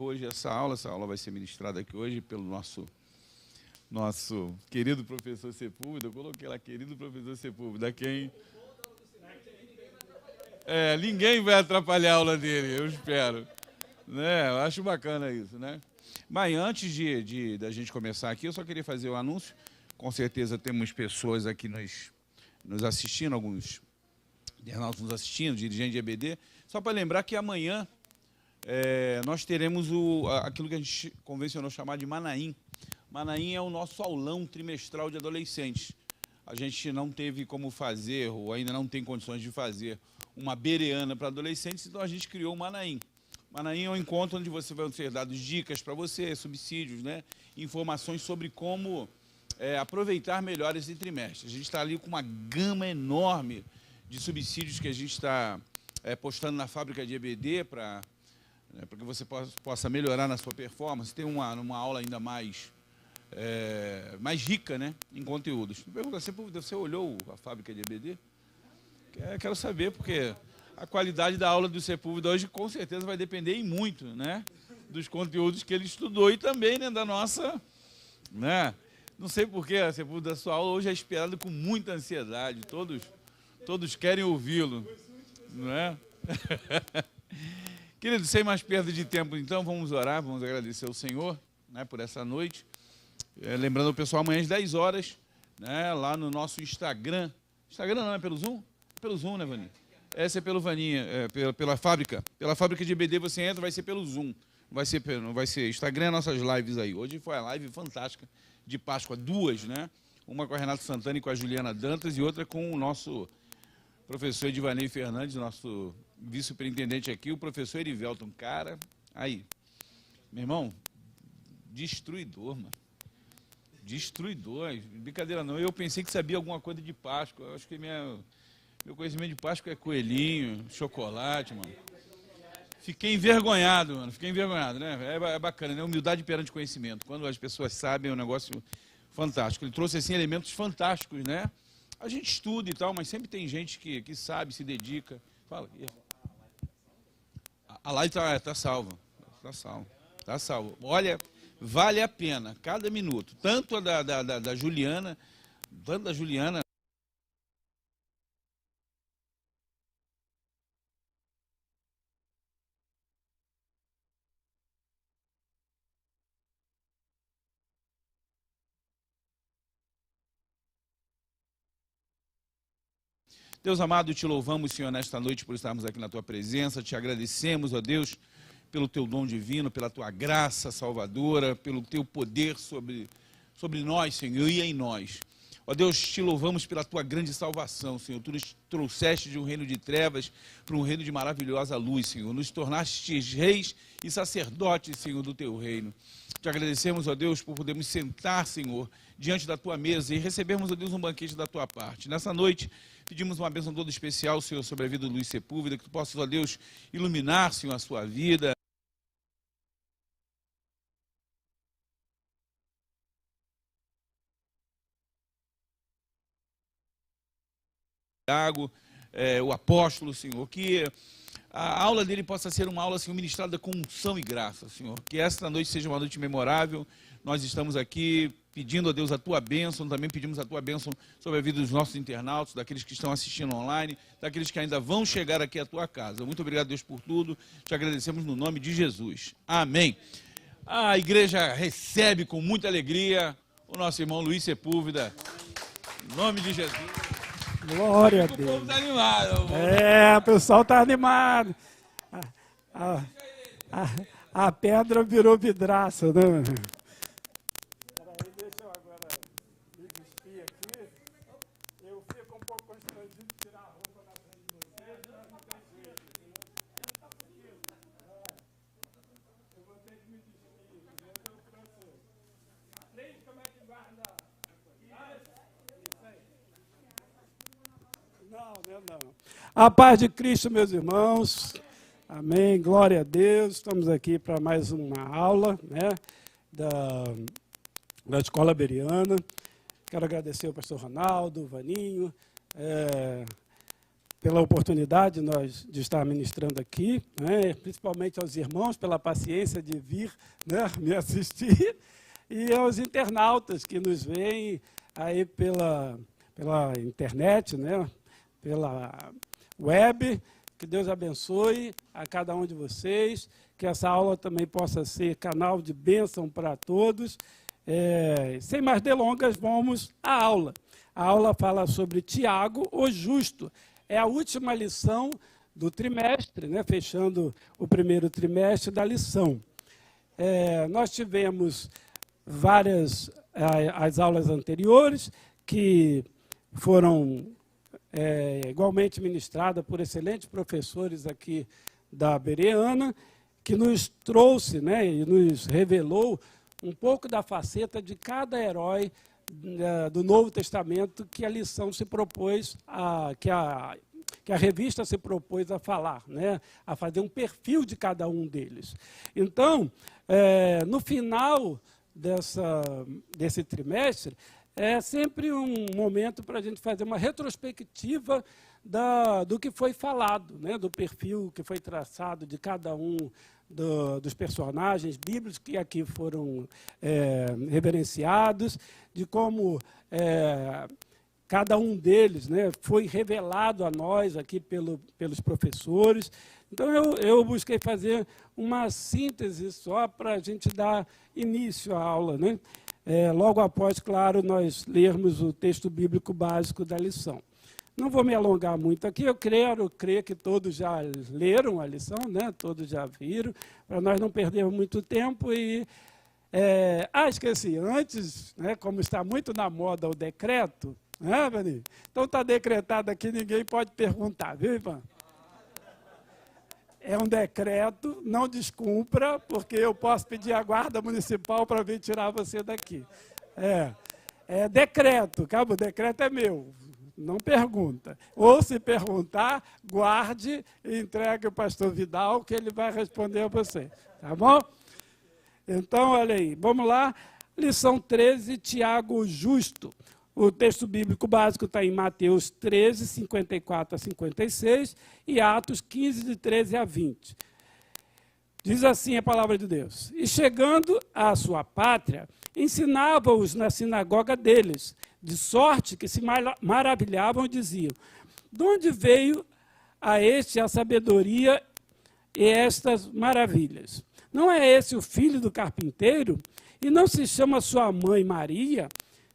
Hoje essa aula vai ser ministrada aqui hoje pelo nosso querido professor Sepúlveda. Eu coloquei lá, querido professor Sepúlveda, quem... ninguém vai atrapalhar a aula dele, eu espero. Né? Eu acho bacana isso, né? Mas antes da gente começar aqui, eu só queria fazer um anúncio. Com certeza temos pessoas aqui nos assistindo, alguns internautas nos assistindo, dirigentes de EBD. Só para lembrar que amanhã nós teremos aquilo que a gente convencionou chamar de Manaim. Manaim é o nosso aulão trimestral de adolescentes. A gente não teve como fazer, ou ainda não tem condições de fazer, uma bereana para adolescentes, então a gente criou o Manaim. Manaim é um encontro onde você vai ser dados dicas para você, subsídios, né? Informações sobre como aproveitar melhor esse trimestre. A gente está ali com uma gama enorme de subsídios que a gente está postando na fábrica de EBD para que você possa melhorar na sua performance, ter uma aula ainda mais rica, né, em conteúdos. Pergunta, você olhou a fábrica de EBD? Quero saber, porque a qualidade da aula do Sepúlveda hoje com certeza vai depender em muito, né, dos conteúdos que ele estudou e também, né, da nossa... Né? Não sei porque a Sepúlveda, da sua aula hoje é esperada com muita ansiedade, todos querem ouvi-lo, não é? Querido, sem mais perda de tempo, então, vamos orar, vamos agradecer ao Senhor, né, por essa noite. Lembrando o pessoal, amanhã às 10 horas, né, lá no nosso Instagram. Instagram não, é pelo Zoom? Pelo Zoom, né, Vaninha? Essa é pelo Vaninha, pela fábrica. Pela fábrica de EBD você entra, vai ser pelo Zoom. Não vai ser Instagram, nossas lives aí. Hoje foi a live fantástica de Páscoa, duas, né? Uma com a Renata Santana e com a Juliana Dantas e outra com o nosso professor Edivanei Fernandes, nosso vice-superintendente aqui, o professor Erivelton. Cara, aí, meu irmão, destruidor, mano. Destruidor. Brincadeira não. Eu pensei que sabia alguma coisa de Páscoa. Eu acho que meu conhecimento de Páscoa é coelhinho, chocolate, mano. Fiquei envergonhado, mano. Fiquei envergonhado, né? É bacana, né? Humildade perante conhecimento. Quando as pessoas sabem, é um negócio fantástico. Ele trouxe, assim, elementos fantásticos, né? A gente estuda e tal, mas sempre tem gente que sabe, se dedica. Fala. A live tá salva. Tá salva. Olha, vale a pena, cada minuto. Tanto a da Juliana, Deus amado, te louvamos, Senhor, nesta noite por estarmos aqui na Tua presença. Te agradecemos, ó Deus, pelo Teu dom divino, pela Tua graça salvadora, pelo Teu poder sobre nós, Senhor, e em nós. Ó Deus, te louvamos pela Tua grande salvação, Senhor. Tu nos trouxeste de um reino de trevas para um reino de maravilhosa luz, Senhor. Nos tornaste reis e sacerdotes, Senhor, do Teu reino. Te agradecemos, ó Deus, por podermos sentar, Senhor, diante da Tua mesa e recebermos, ó Deus, um banquete da Tua parte. Nessa noite, pedimos uma bênção toda especial, Senhor, sobre a vida do Luiz Sepúlveda, que Tu possas, ó Deus, iluminar, Senhor, a sua vida. O apóstolo, Senhor, que a aula dele possa ser uma aula, Senhor, ministrada com unção e graça, Senhor. Que esta noite seja uma noite memorável. Nós estamos aqui pedindo a Deus a Tua bênção, também pedimos a Tua bênção sobre a vida dos nossos internautas, daqueles que estão assistindo online, daqueles que ainda vão chegar aqui à Tua casa. Muito obrigado, Deus, por tudo. Te agradecemos no nome de Jesus. Amém. A igreja recebe com muita alegria o nosso irmão Luiz Sepúlveda. Em nome de Jesus. Glória a Deus. O povo está animado. O pessoal está animado. A pedra virou vidraça, né? Peraí, deixa eu agora me vestir aqui. Eu fico um pouco constrangido de tirar a roupa na frente de vocês. Não tem jeito. Eu vou ter que me vestir. Aprende como é que guarda. Não. A paz de Cristo, meus irmãos. Amém. Glória a Deus. Estamos aqui para mais uma aula, né, da Escola Bereana. Quero agradecer ao pastor Ronaldo, o Vaninho, pela oportunidade de estar ministrando aqui, né, principalmente aos irmãos pela paciência de vir, né, me assistir, e aos internautas que nos veem aí pela internet, né, pela web. Que Deus abençoe a cada um de vocês, que essa aula também possa ser canal de bênção para todos. Sem mais delongas, vamos à aula. A aula fala sobre Tiago, o justo. É a última lição do trimestre, né, fechando o primeiro trimestre da lição. Nós tivemos as aulas anteriores, que foram igualmente ministradas por excelentes professores aqui da Bereana, que nos trouxe, né, e nos revelou um pouco da faceta de cada herói do Novo Testamento que a lição se propôs, que a revista se propôs a falar, né, a fazer um perfil de cada um deles. Então, no final desse trimestre, é sempre um momento para a gente fazer uma retrospectiva do que foi falado, né, do perfil que foi traçado de cada um dos personagens bíblicos que aqui foram reverenciados, de como cada um deles, né, foi revelado a nós aqui pelos professores. Então, eu busquei fazer uma síntese só para a gente dar início à aula, né? Logo após, claro, nós lermos o texto bíblico básico da lição. Não vou me alongar muito aqui, eu creio que todos já leram a lição, né? Todos já viram, para nós não perdermos muito tempo. Esqueci, antes, né, como está muito na moda o decreto, né, Vani? Então está decretado aqui, ninguém pode perguntar, viu, Ivan? É um decreto, não descumpra, porque eu posso pedir à guarda municipal para vir tirar você daqui. É decreto, o decreto é meu, não pergunta. Ou se perguntar, guarde e entregue ao pastor Vidal, que ele vai responder a você, tá bom? Então, olha aí, vamos lá, lição 13, Tiago Justo. O texto bíblico básico está em Mateus 13, 54 a 56 e Atos 15, de 13 a 20. Diz assim a palavra de Deus: E chegando à sua pátria, ensinava-os na sinagoga deles, de sorte que se maravilhavam e diziam: de onde veio a este a sabedoria e estas maravilhas? Não é esse o filho do carpinteiro? E não se chama sua mãe Maria,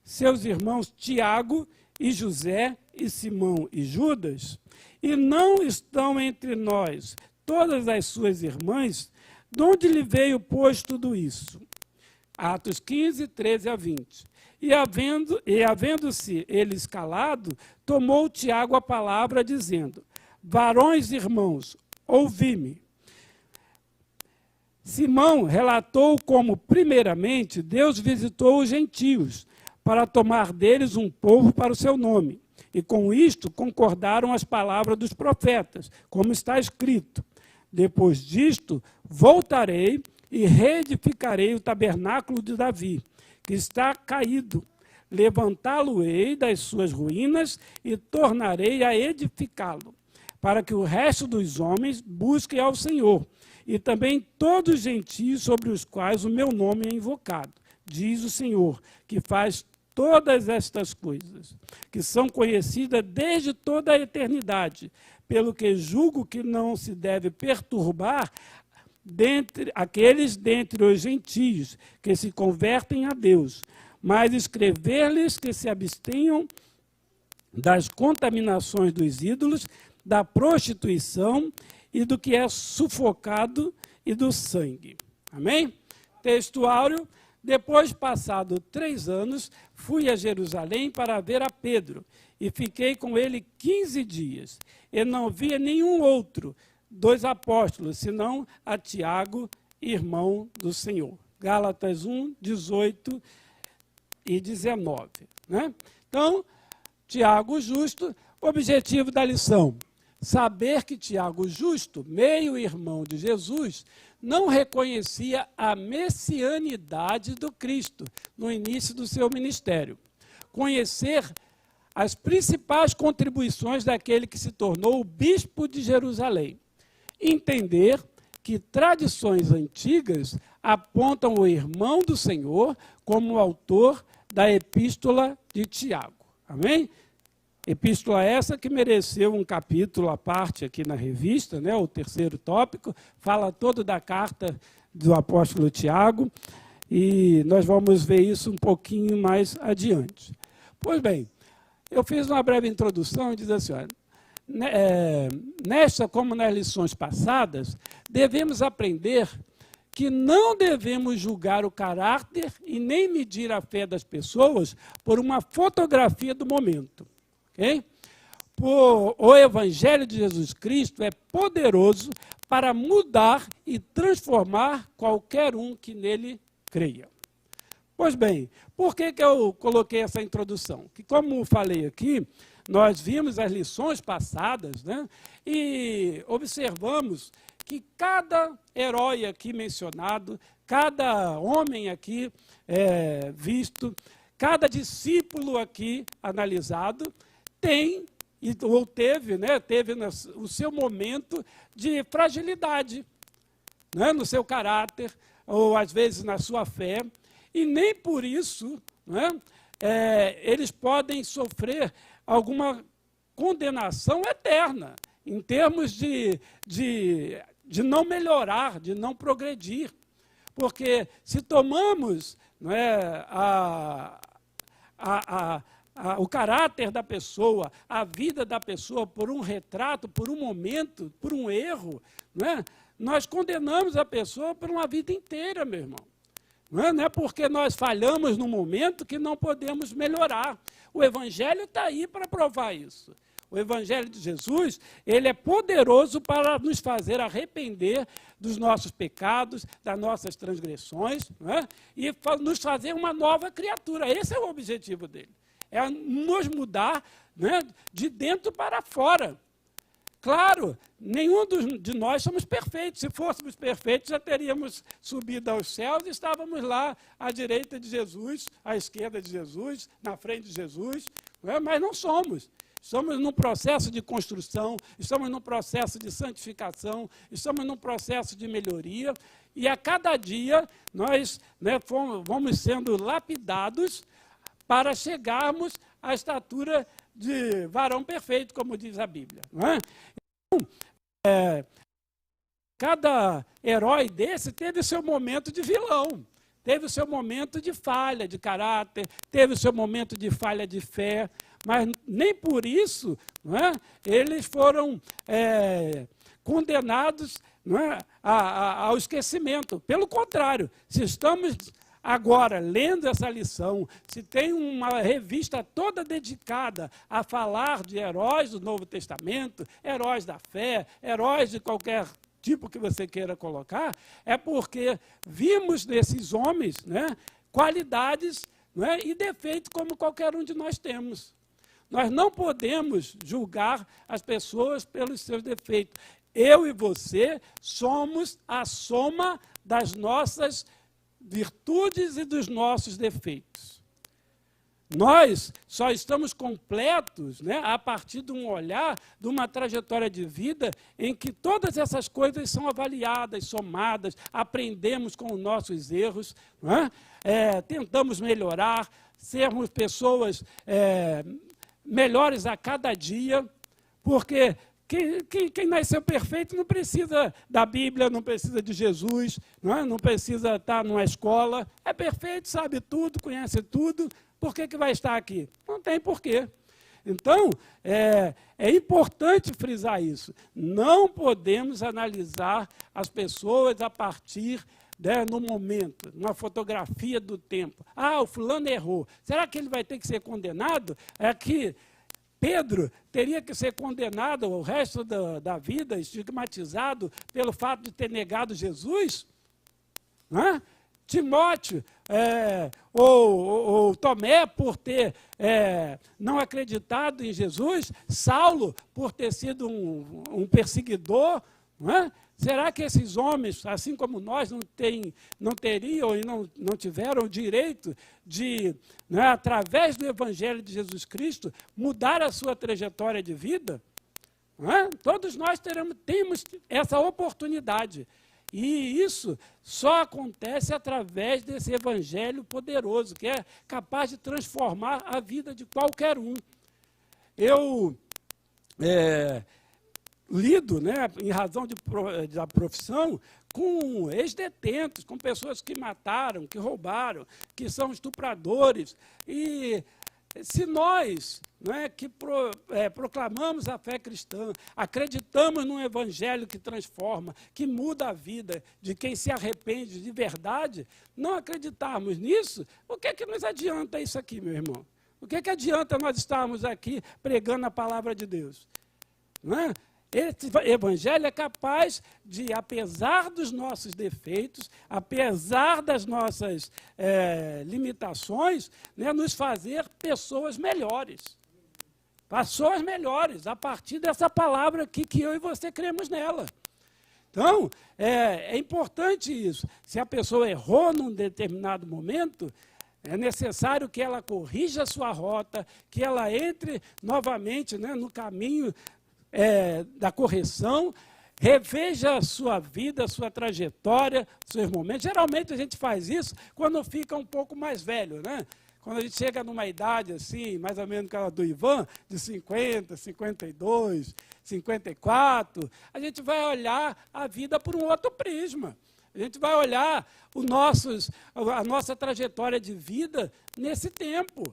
seus irmãos Tiago e José e Simão e Judas? E não estão entre nós todas as suas irmãs? De onde lhe veio, pois, tudo isso? Atos 15, 13 a 20. E havendo-se eles calado, tomou Tiago a palavra, dizendo: varões irmãos, ouvi-me. Simão relatou como, primeiramente, Deus visitou os gentios, para tomar deles um povo para o seu nome. E com isto concordaram as palavras dos profetas, como está escrito: depois disto voltarei e reedificarei o tabernáculo de Davi, que está caído. Levantá-lo-ei das suas ruínas e tornarei a edificá-lo, para que o resto dos homens busque ao Senhor, e também todos os gentios sobre os quais o meu nome é invocado, diz o Senhor, que faz todas estas coisas, que são conhecidas desde toda a eternidade, pelo que julgo que não se deve perturbar aqueles dentre os gentios que se convertem a Deus, mas escrever-lhes que se abstenham das contaminações dos ídolos, da prostituição e do que é sufocado e do sangue. Amém? Texto áureo. Depois, passado 3 anos, fui a Jerusalém para ver a Pedro, e fiquei com ele 15 dias. E não via nenhum outro dos apóstolos, senão a Tiago, irmão do Senhor. Gálatas 1, 18 e 19. Né? Então, Tiago justo, objetivo da lição: saber que Tiago justo, meio-irmão de Jesus, não reconhecia a messianidade do Cristo no início do seu ministério. Conhecer as principais contribuições daquele que se tornou o bispo de Jerusalém. Entender que tradições antigas apontam o irmão do Senhor como o autor da Epístola de Tiago. Amém? Epístola essa que mereceu um capítulo à parte aqui na revista, né? O terceiro tópico, fala todo da carta do apóstolo Tiago, e nós vamos ver isso um pouquinho mais adiante. Pois bem, eu fiz uma breve introdução e diz assim, olha, nesta, como nas lições passadas, devemos aprender que não devemos julgar o caráter e nem medir a fé das pessoas por uma fotografia do momento. Okay? O Evangelho de Jesus Cristo é poderoso para mudar e transformar qualquer um que nele creia. Pois bem, por que eu coloquei essa introdução? Que, como falei aqui, nós vimos as lições passadas, né, e observamos que cada herói aqui mencionado, cada homem aqui visto, cada discípulo aqui analisado, tem, ou teve, né, teve o seu momento de fragilidade, né, no seu caráter, ou às vezes na sua fé, e nem por isso, né, eles podem sofrer alguma condenação eterna, em termos de não melhorar, de não progredir. Porque se tomamos, não é, o caráter da pessoa, a vida da pessoa por um retrato, por um momento, por um erro, não é, nós condenamos a pessoa por uma vida inteira, meu irmão. Não é porque nós falhamos no momento que não podemos melhorar. O Evangelho está aí para provar isso. O Evangelho de Jesus, ele é poderoso para nos fazer arrepender dos nossos pecados, das nossas transgressões, não é? E nos fazer uma nova criatura. Esse é o objetivo dele. É nos mudar, né, de dentro para fora. Claro, nenhum de nós somos perfeitos. Se fôssemos perfeitos, já teríamos subido aos céus e estávamos lá à direita de Jesus, à esquerda de Jesus, na frente de Jesus, não é? Mas não somos. Estamos num processo de construção, estamos num processo de santificação, estamos num processo de melhoria, e a cada dia nós, né, vamos sendo lapidados para chegarmos à estatura de varão perfeito, como diz a Bíblia. Não é? Então, cada herói desse teve o seu momento de vilão, teve o seu momento de falha de caráter, teve o seu momento de falha de fé, mas nem por isso, não é, eles foram condenados, não é, ao esquecimento. Pelo contrário, se estamos agora lendo essa lição, se tem uma revista toda dedicada a falar de heróis do Novo Testamento, heróis da fé, heróis de qualquer tipo que você queira colocar, é porque vimos nesses homens, né, qualidades, não é, e defeitos como qualquer um de nós temos. Nós não podemos julgar as pessoas pelos seus defeitos. Eu e você somos a soma das nossas virtudes e dos nossos defeitos. Nós só estamos completos, né, a partir de um olhar, de uma trajetória de vida em que todas essas coisas são avaliadas, somadas, aprendemos com os nossos erros, não é? Tentamos melhorar, sermos pessoas melhores a cada dia, porque quem nasceu perfeito não precisa da Bíblia, não precisa de Jesus, não precisa estar numa escola, é perfeito, sabe tudo, conhece tudo, por que vai estar aqui? Não tem porquê. Então, é importante frisar isso. Não podemos analisar as pessoas a partir, né, no momento, numa fotografia do tempo. Ah, o fulano errou. Será que ele vai ter que ser condenado? É que Pedro teria que ser condenado o resto da vida, estigmatizado pelo fato de ter negado Jesus? Não é? Timóteo, ou Tomé, por ter não acreditado em Jesus, Saulo, por ter sido um perseguidor, Não é? Será que esses homens, assim como nós, não teriam e não tiveram o direito de, né, através do Evangelho de Jesus Cristo, mudar a sua trajetória de vida? Não é? Todos nós temos essa oportunidade. E isso só acontece através desse Evangelho poderoso, que é capaz de transformar a vida de qualquer um. Eu lido, né, em razão da profissão, com ex-detentos, com pessoas que mataram, que roubaram, que são estupradores. E se nós, né, que proclamamos a fé cristã, acreditamos num evangelho que transforma, que muda a vida de quem se arrepende de verdade, não acreditarmos nisso, o que é que nos adianta isso aqui, meu irmão? O que é que adianta nós estarmos aqui pregando a palavra de Deus? Não é? Esse evangelho é capaz de, apesar dos nossos defeitos, apesar das nossas limitações, né, nos fazer pessoas melhores. Pessoas melhores, a partir dessa palavra aqui que eu e você cremos nela. Então, é importante isso. Se a pessoa errou num determinado momento, é necessário que ela corrija a sua rota, que ela entre novamente, né, no caminho da correção, reveja a sua vida, a sua trajetória, seus momentos. Geralmente a gente faz isso quando fica um pouco mais velho, né? Quando a gente chega numa idade assim, mais ou menos aquela do Ivan, de 50, 52, 54, a gente vai olhar a vida por um outro prisma. A gente vai olhar a nossa trajetória de vida nesse tempo.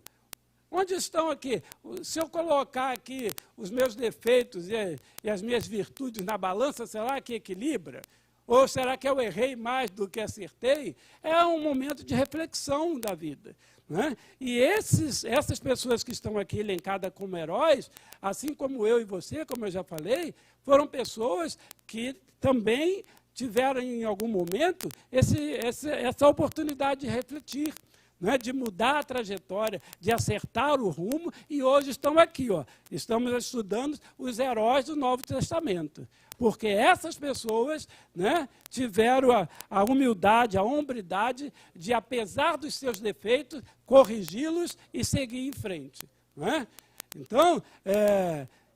Onde estão aqui? Se eu colocar aqui os meus defeitos e as minhas virtudes na balança, será que equilibra? Ou será que eu errei mais do que acertei? É um momento de reflexão da vida. Né? E essas pessoas que estão aqui elencadas como heróis, assim como eu e você, como eu já falei, foram pessoas que também tiveram em algum momento essa oportunidade de refletir, né, de mudar a trajetória, de acertar o rumo, e hoje estão aqui, ó, estamos estudando os heróis do Novo Testamento, porque essas pessoas, né, tiveram a humildade, a hombridade de, apesar dos seus defeitos, corrigi-los e seguir em frente. Né? Então,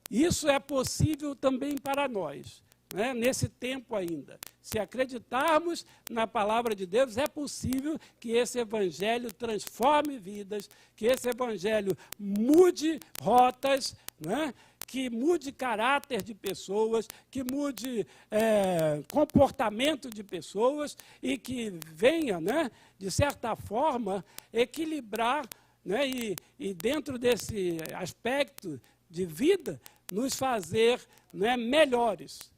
isso é possível também para nós. Né, nesse tempo ainda. Se acreditarmos na palavra de Deus, é possível que esse evangelho transforme vidas, que esse evangelho mude rotas, né, que mude caráter de pessoas, que mude comportamento de pessoas e que venha, né, de certa forma, equilibrar, né, e dentro desse aspecto de vida, nos fazer, né, melhores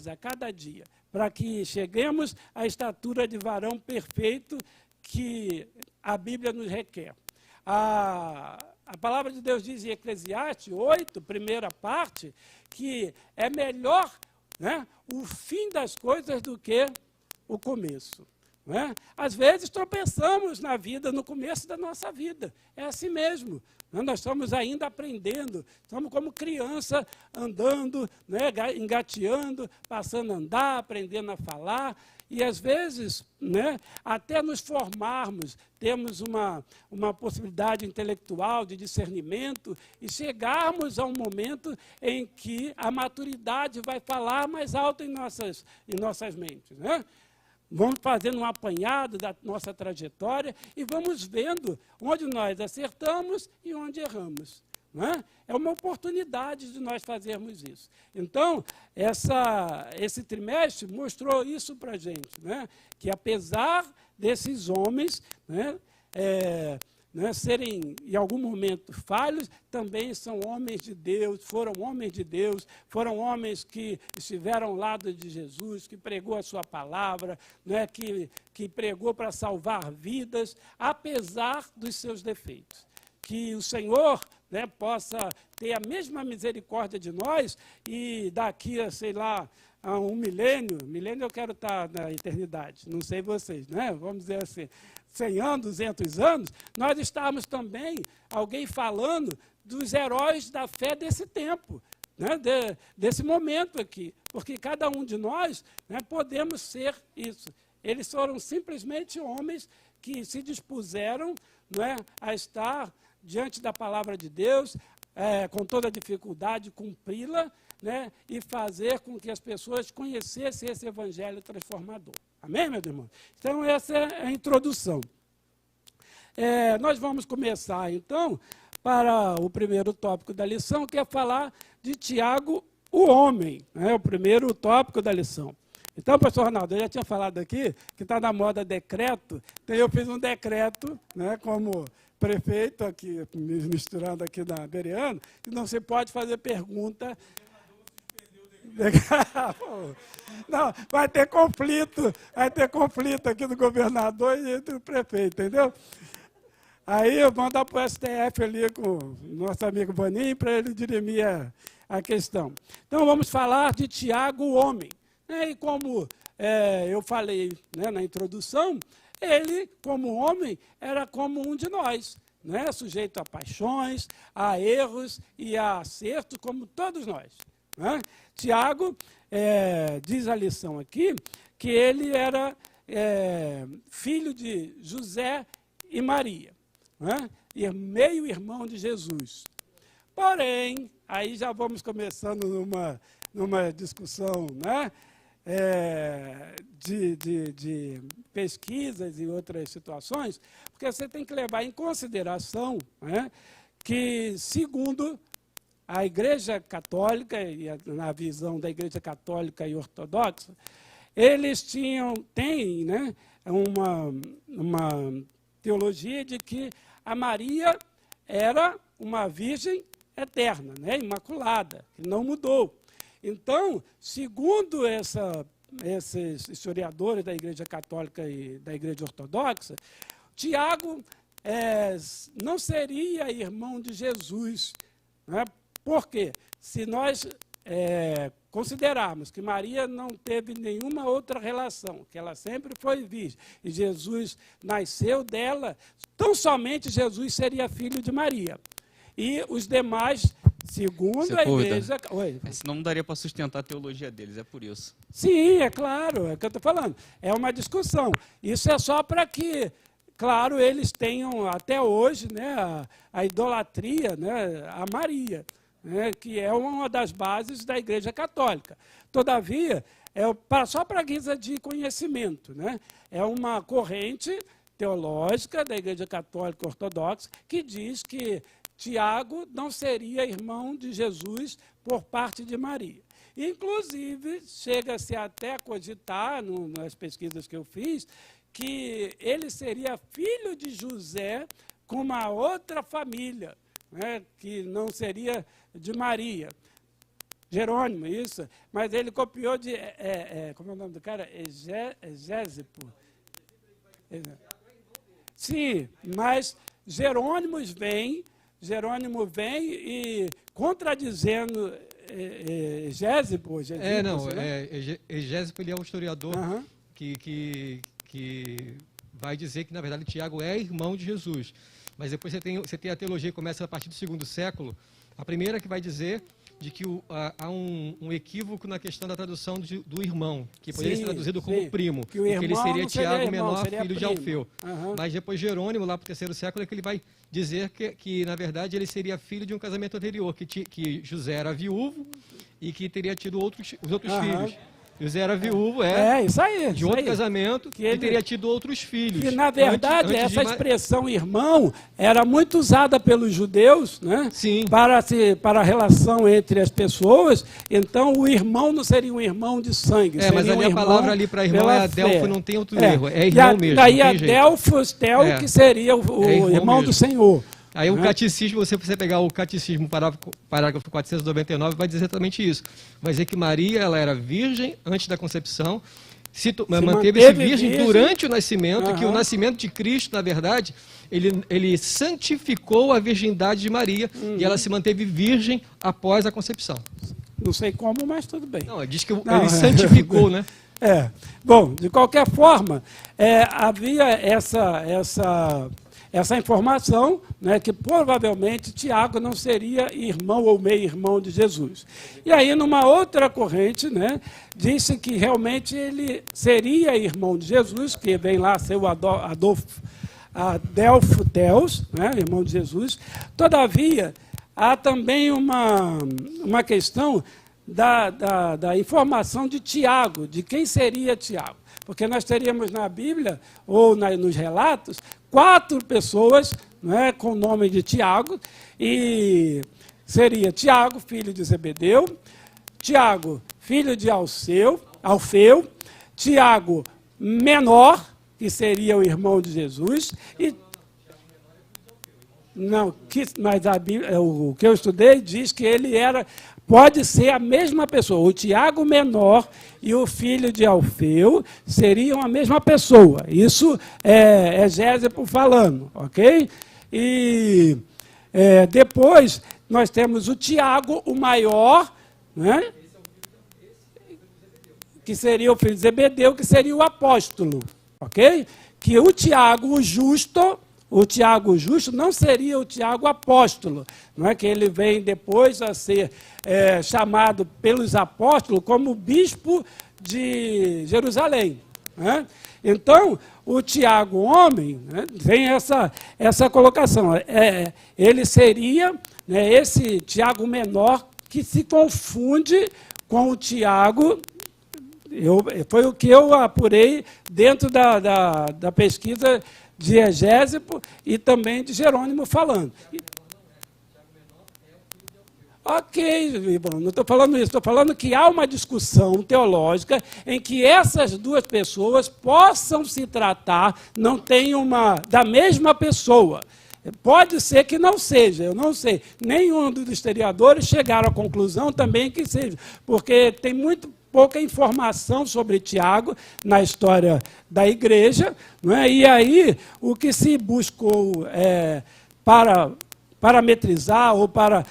a cada dia, para que cheguemos à estatura de varão perfeito que a Bíblia nos requer. A palavra de Deus diz em Eclesiastes 8, primeira parte, que é melhor, né, o fim das coisas do que o começo. Né? Às vezes tropeçamos na vida, no começo da nossa vida. É assim mesmo. Nós estamos ainda aprendendo, estamos como criança andando, né, engateando, passando a andar, aprendendo a falar, e às vezes, né, até nos formarmos, temos uma possibilidade intelectual de discernimento e chegarmos a um momento em que a maturidade vai falar mais alto em nossas mentes. Né? Vamos fazendo um apanhado da nossa trajetória e vamos vendo onde nós acertamos e onde erramos. Né? É uma oportunidade de nós fazermos isso. Então, esse trimestre mostrou isso para a gente, né? Que apesar desses homens, né, serem, em algum momento, falhos, também são homens de Deus, foram homens que estiveram ao lado de Jesus, que pregou a sua palavra, né, que pregou para salvar vidas, apesar dos seus defeitos. Que o Senhor, né, possa ter a mesma misericórdia de nós e daqui a, sei lá, a um milênio eu quero estar na eternidade, não sei vocês, né? Vamos dizer assim, 100 anos, 200 anos, nós estamos também, alguém falando dos heróis da fé desse tempo, né, desse momento aqui, porque cada um de nós, né, podemos ser isso. Eles foram simplesmente homens que se dispuseram, né, a estar diante da palavra de Deus, com toda a dificuldade, cumpri-la, né, e fazer com que as pessoas conhecessem esse evangelho transformador. Amém, meus irmãos? Então, essa é a introdução. Nós vamos começar, então, para o primeiro tópico da lição, que é falar de Tiago, o homem, né, o primeiro tópico da lição. Então, pastor Ronaldo, eu já tinha falado aqui que está na moda decreto, então eu fiz um decreto, né, como prefeito, aqui, misturando aqui na Bereano, que não se pode fazer pergunta. Não, vai ter conflito aqui do governador e do prefeito, entendeu? Aí eu vou mandar para o STF ali com o nosso amigo Boninho para ele dirimir a questão. Então vamos falar de Tiago, o homem. E como eu falei, né, na introdução, ele, como homem, era como um de nós, né, sujeito a paixões, a erros e a acertos, como todos nós. Né? Tiago, diz a lição aqui, que ele era filho de José e Maria, né? E meio-irmão de Jesus. Porém, aí já vamos começando numa discussão, né? De pesquisas e outras situações, porque você tem que levar em consideração, né, que, segundo a Igreja Católica, e na visão da Igreja Católica e Ortodoxa, eles têm, né, uma teologia de que a Maria era uma virgem eterna, né, imaculada, que não mudou. Então, segundo esses historiadores da Igreja Católica e da Igreja Ortodoxa, Tiago não seria irmão de Jesus, né? Por quê? Se nós considerarmos que Maria não teve nenhuma outra relação, que ela sempre foi virgem, e Jesus nasceu dela, tão somente Jesus seria filho de Maria. E os demais, segundo a Igreja... Oi. Senão não daria para sustentar a teologia deles, é por isso. Sim, é claro, é o que eu estou falando. É uma discussão. Isso é só para que, claro, eles tenham até hoje, né, a idolatria, né, a Maria, né, que é uma das bases da Igreja Católica. Todavia, só para guisa de conhecimento, né, é uma corrente teológica da Igreja Católica Ortodoxa que diz que Tiago não seria irmão de Jesus por parte de Maria. Inclusive, chega-se até a cogitar, nas pesquisas que eu fiz, que ele seria filho de José com uma outra família, né, que não seria de Maria. Jerônimo, isso. Mas ele copiou de... como é o nome do cara? Egésipo. Sim, mas Jerônimo vem e contradizendo Egésipo. Egésipo ele é um historiador que vai dizer que, na verdade, Tiago é irmão de Jesus. Mas depois você tem a teologia que começa a partir do 2º século. A primeira que vai dizer de que há um equívoco na questão da tradução do irmão, que poderia ser traduzido como primo, que ele seria Tiago menor, filho de Alfeu. Mas depois Jerônimo, lá para o 3º século, é que ele vai dizer que, na verdade, ele seria filho de um casamento anterior, que José era viúvo e que teria tido os outros filhos. José era viúvo, isso aí, de outro casamento, que ele teria tido outros filhos. E, na verdade, essa expressão irmão era muito usada pelos judeus, né? Sim. Para a relação entre as pessoas. Então, o irmão não seria um irmão de sangue. Mas ali a palavra ali para irmão é Adelfo, não tem outro erro. É irmão mesmo. Daí Adelfos, que seria o irmão do Senhor. Aí o catecismo, se você pegar o catecismo, parágrafo 499, vai dizer exatamente isso. Vai dizer que Maria ela era virgem antes da concepção, manteve-se virgem durante o nascimento, que o nascimento de Cristo, na verdade, ele santificou a virgindade de Maria e ela se manteve virgem após a concepção. Não sei como, mas tudo bem. Não, diz que ele santificou, né? Bom, de qualquer forma, havia essa informação, né, que provavelmente Tiago não seria irmão ou meio-irmão de Jesus. E aí, numa outra corrente, né, disse que realmente ele seria irmão de Jesus, que vem lá ser o Adelfo Theos, né, irmão de Jesus. Todavia, há também uma questão da informação de Tiago, de quem seria Tiago. Porque nós teríamos na Bíblia, ou nos relatos, 4 pessoas, né, com o nome de Tiago, e seria Tiago, filho de Zebedeu, Tiago, filho de Alfeu, Tiago menor, que seria o irmão de Jesus, e não, mas a Bíblia, o que eu estudei diz que ele pode ser a mesma pessoa. O Tiago menor e o filho de Alfeu seriam a mesma pessoa. Isso é Gésipo falando, ok? E depois nós temos o Tiago, o maior, né? Que seria o filho de Zebedeu, que seria o apóstolo, ok? Que o Tiago, o justo não seria o Tiago apóstolo, não é que ele vem depois a ser chamado pelos apóstolos como bispo de Jerusalém. Né? Então, o Tiago homem, né, tem essa colocação. Ele seria, né, esse Tiago menor que se confunde com o Tiago. Foi o que eu apurei dentro da pesquisa de Egésipo e também de Jerônimo falando. Ok, não estou falando isso, estou falando que há uma discussão teológica em que essas duas pessoas possam se tratar, não tem da mesma pessoa. Pode ser que não seja, eu não sei. Nenhum dos historiadores chegaram à conclusão também que seja, porque tem muito pouca informação sobre Tiago na história da igreja, não é? E aí o que se buscou para parametrizar ou para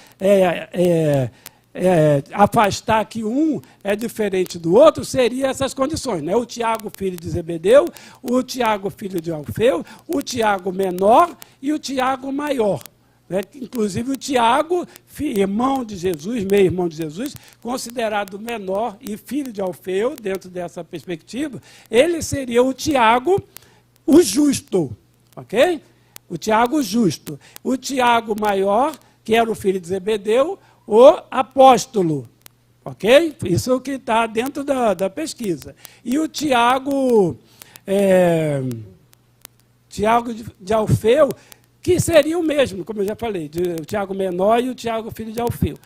afastar que um é diferente do outro seria essas condições, né? O Tiago, filho de Zebedeu, o Tiago, filho de Alfeu, o Tiago menor e o Tiago maior. Inclusive o Tiago, irmão de Jesus, meio-irmão de Jesus, considerado menor e filho de Alfeu, dentro dessa perspectiva, ele seria o Tiago, o justo, ok? O Tiago justo. O Tiago maior, que era o filho de Zebedeu, o apóstolo, ok? Isso é o que está dentro da pesquisa. E o Tiago, Tiago de Alfeu, que seria o mesmo, como eu já falei, o Tiago menor e o Tiago filho de Alfeu.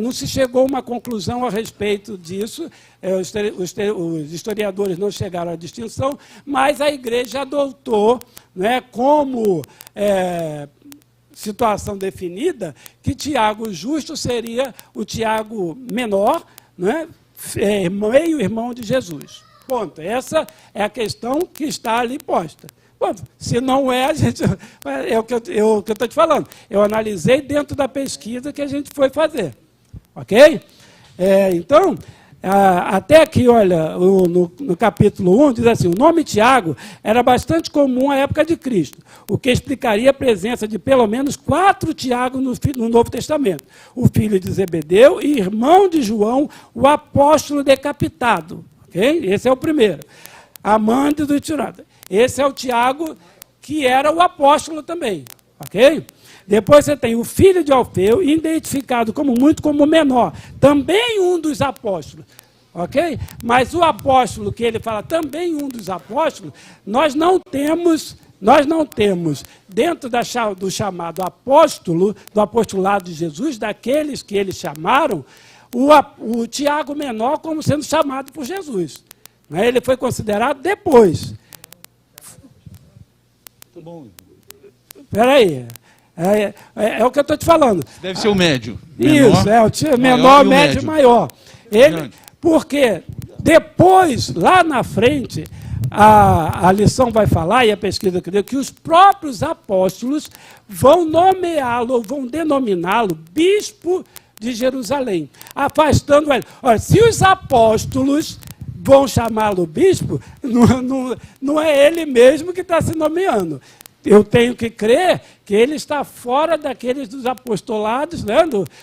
Não se chegou a uma conclusão a respeito disso, os historiadores não chegaram à distinção, mas a igreja adotou, né, como situação definida que Tiago justo seria o Tiago menor, né, meio-irmão de Jesus. Ponto. Essa é a questão que está ali posta. Bom, se não é, é o que eu estou te falando. Eu analisei dentro da pesquisa que a gente foi fazer. Ok? Então, até aqui, olha, no capítulo 1, diz assim, o nome Tiago era bastante comum à época de Cristo, o que explicaria a presença de pelo menos 4 Tiago no Novo Testamento. O filho de Zebedeu e irmão de João, o apóstolo decapitado. Ok? Esse é o primeiro. Amante do tirado. Esse é o Tiago, que era o apóstolo também, ok? Depois você tem o filho de Alfeu, identificado muito como menor, também um dos apóstolos, ok? Mas o apóstolo que ele fala, também um dos apóstolos, nós não temos dentro do chamado apóstolo, do apostolado de Jesus, daqueles que eles chamaram, o Tiago menor como sendo chamado por Jesus. Ele foi considerado depois. Espera aí. É o que eu estou te falando. Deve ser o médio. Isso, o menor, médio e maior. Porque depois, lá na frente, a lição vai falar, e a pesquisa que os próprios apóstolos vão nomeá-lo, ou vão denominá-lo bispo de Jerusalém, afastando ele. Olha, se os apóstolos vão chamá-lo bispo, não é ele mesmo que está se nomeando. eu tenho que crer que ele está fora daqueles dos apostolados, né,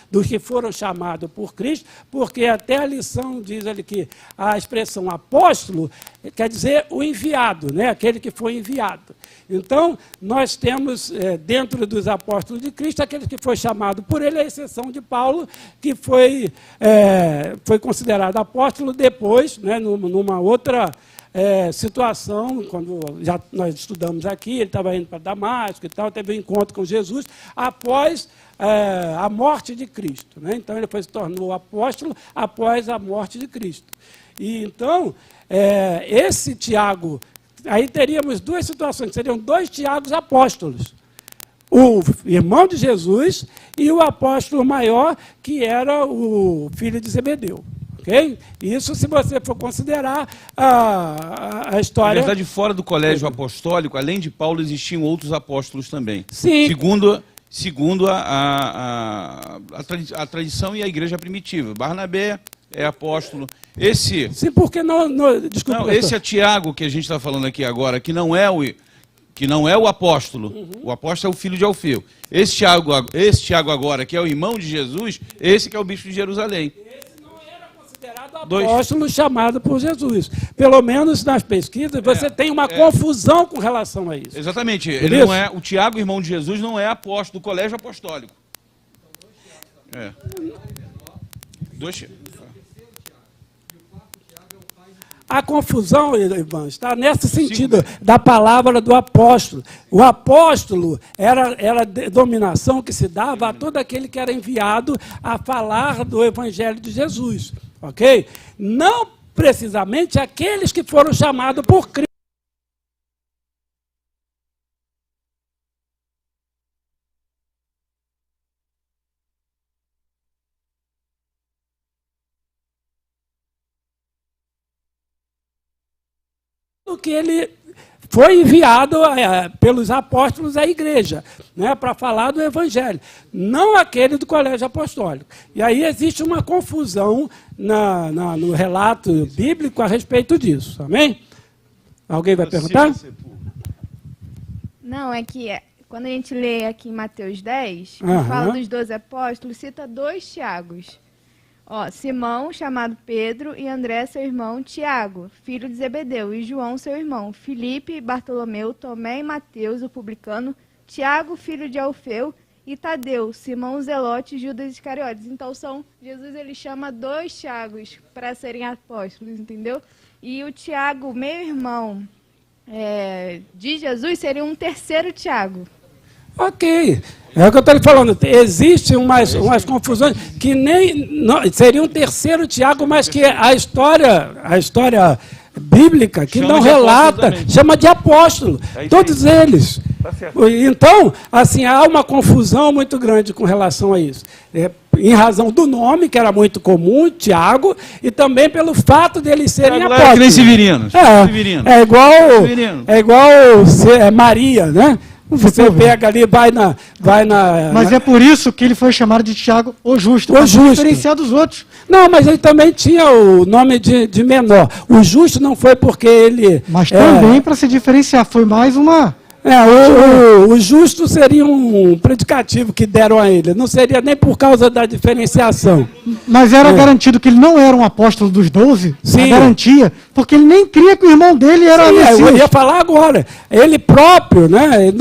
dos que foram chamados por Cristo, porque até a lição diz ali que a expressão apóstolo quer dizer o enviado, né, aquele que foi enviado. Então, nós temos dentro dos apóstolos de Cristo aquele que foi chamado por ele, à exceção de Paulo, que foi considerado apóstolo depois, né, numa outra situação, quando já nós estudamos aqui, ele estava indo para Damasco e tal, teve um encontro com Jesus após a morte de Cristo, né? Então, ele se tornou apóstolo após a morte de Cristo. E então, esse Tiago, aí teríamos duas situações, seriam dois Tiagos apóstolos. O irmão de Jesus e o apóstolo maior, que era o filho de Zebedeu. Okay? Isso se você for considerar a história... Na verdade, fora do colégio apostólico, além de Paulo, existiam outros apóstolos também. Sim. Segundo a tradição e a igreja primitiva. Barnabé é apóstolo. Esse... Sim, porque desculpa. Não, esse é Tiago que a gente está falando aqui agora, que não é o apóstolo. Uhum. O apóstolo é o filho de Alfeu. Esse Tiago agora, que é o irmão de Jesus, esse que é o bispo de Jerusalém. Apóstolo chamado por Jesus. Pelo menos nas pesquisas, você tem uma confusão com relação a isso. Exatamente. Ele não é, o Tiago, irmão de Jesus, não é apóstolo do colégio apostólico. Dois. A confusão, Ivan, está nesse sentido da palavra do apóstolo. O apóstolo era a denominação que se dava a todo aquele que era enviado a falar do evangelho de Jesus. Ok? Não precisamente aqueles que foram chamados por Cristo. Que ele foi enviado pelos apóstolos à igreja, né, para falar do evangelho, não aquele do colégio apostólico. E aí existe uma confusão no relato bíblico a respeito disso. Amém? Alguém vai perguntar? Não, é que quando a gente lê aqui em Mateus 10, que fala dos 12 apóstolos, cita dois Tiagos. Simão, chamado Pedro, e André, seu irmão, Tiago, filho de Zebedeu, e João, seu irmão, Filipe, Bartolomeu, Tomé e Mateus, o publicano, Tiago, filho de Alfeu, e Tadeu, Simão, Zelote e Judas Iscariotes. Então, Jesus ele chama dois Tiagos para serem apóstolos, entendeu? E o Tiago, meu irmão, de Jesus, seria um terceiro Tiago. Ok. É o que eu estou lhe falando. Existem umas confusões que seria um terceiro Tiago, mas que a história bíblica que não relata, chama de apóstolo. Todos eles. Então, assim, há uma confusão muito grande com relação a isso. Em razão do nome, que era muito comum, Tiago, e também pelo fato deles serem apóstolos. Que nem Severinos. É igual Maria, né? Você pega ali, vai na... Mas é por isso que ele foi chamado de Tiago o Justo, para diferenciar dos outros. Não, mas ele também tinha o nome de menor. O Justo não foi porque ele... Mas também para se diferenciar, foi mais uma... O justo seria um predicativo que deram a ele, não seria nem por causa da diferenciação. Mas era garantido que ele não era um apóstolo dos 12? Sim. Garantia, porque ele nem cria que o irmão dele era Messias. Eu ia falar agora. Ele próprio, né,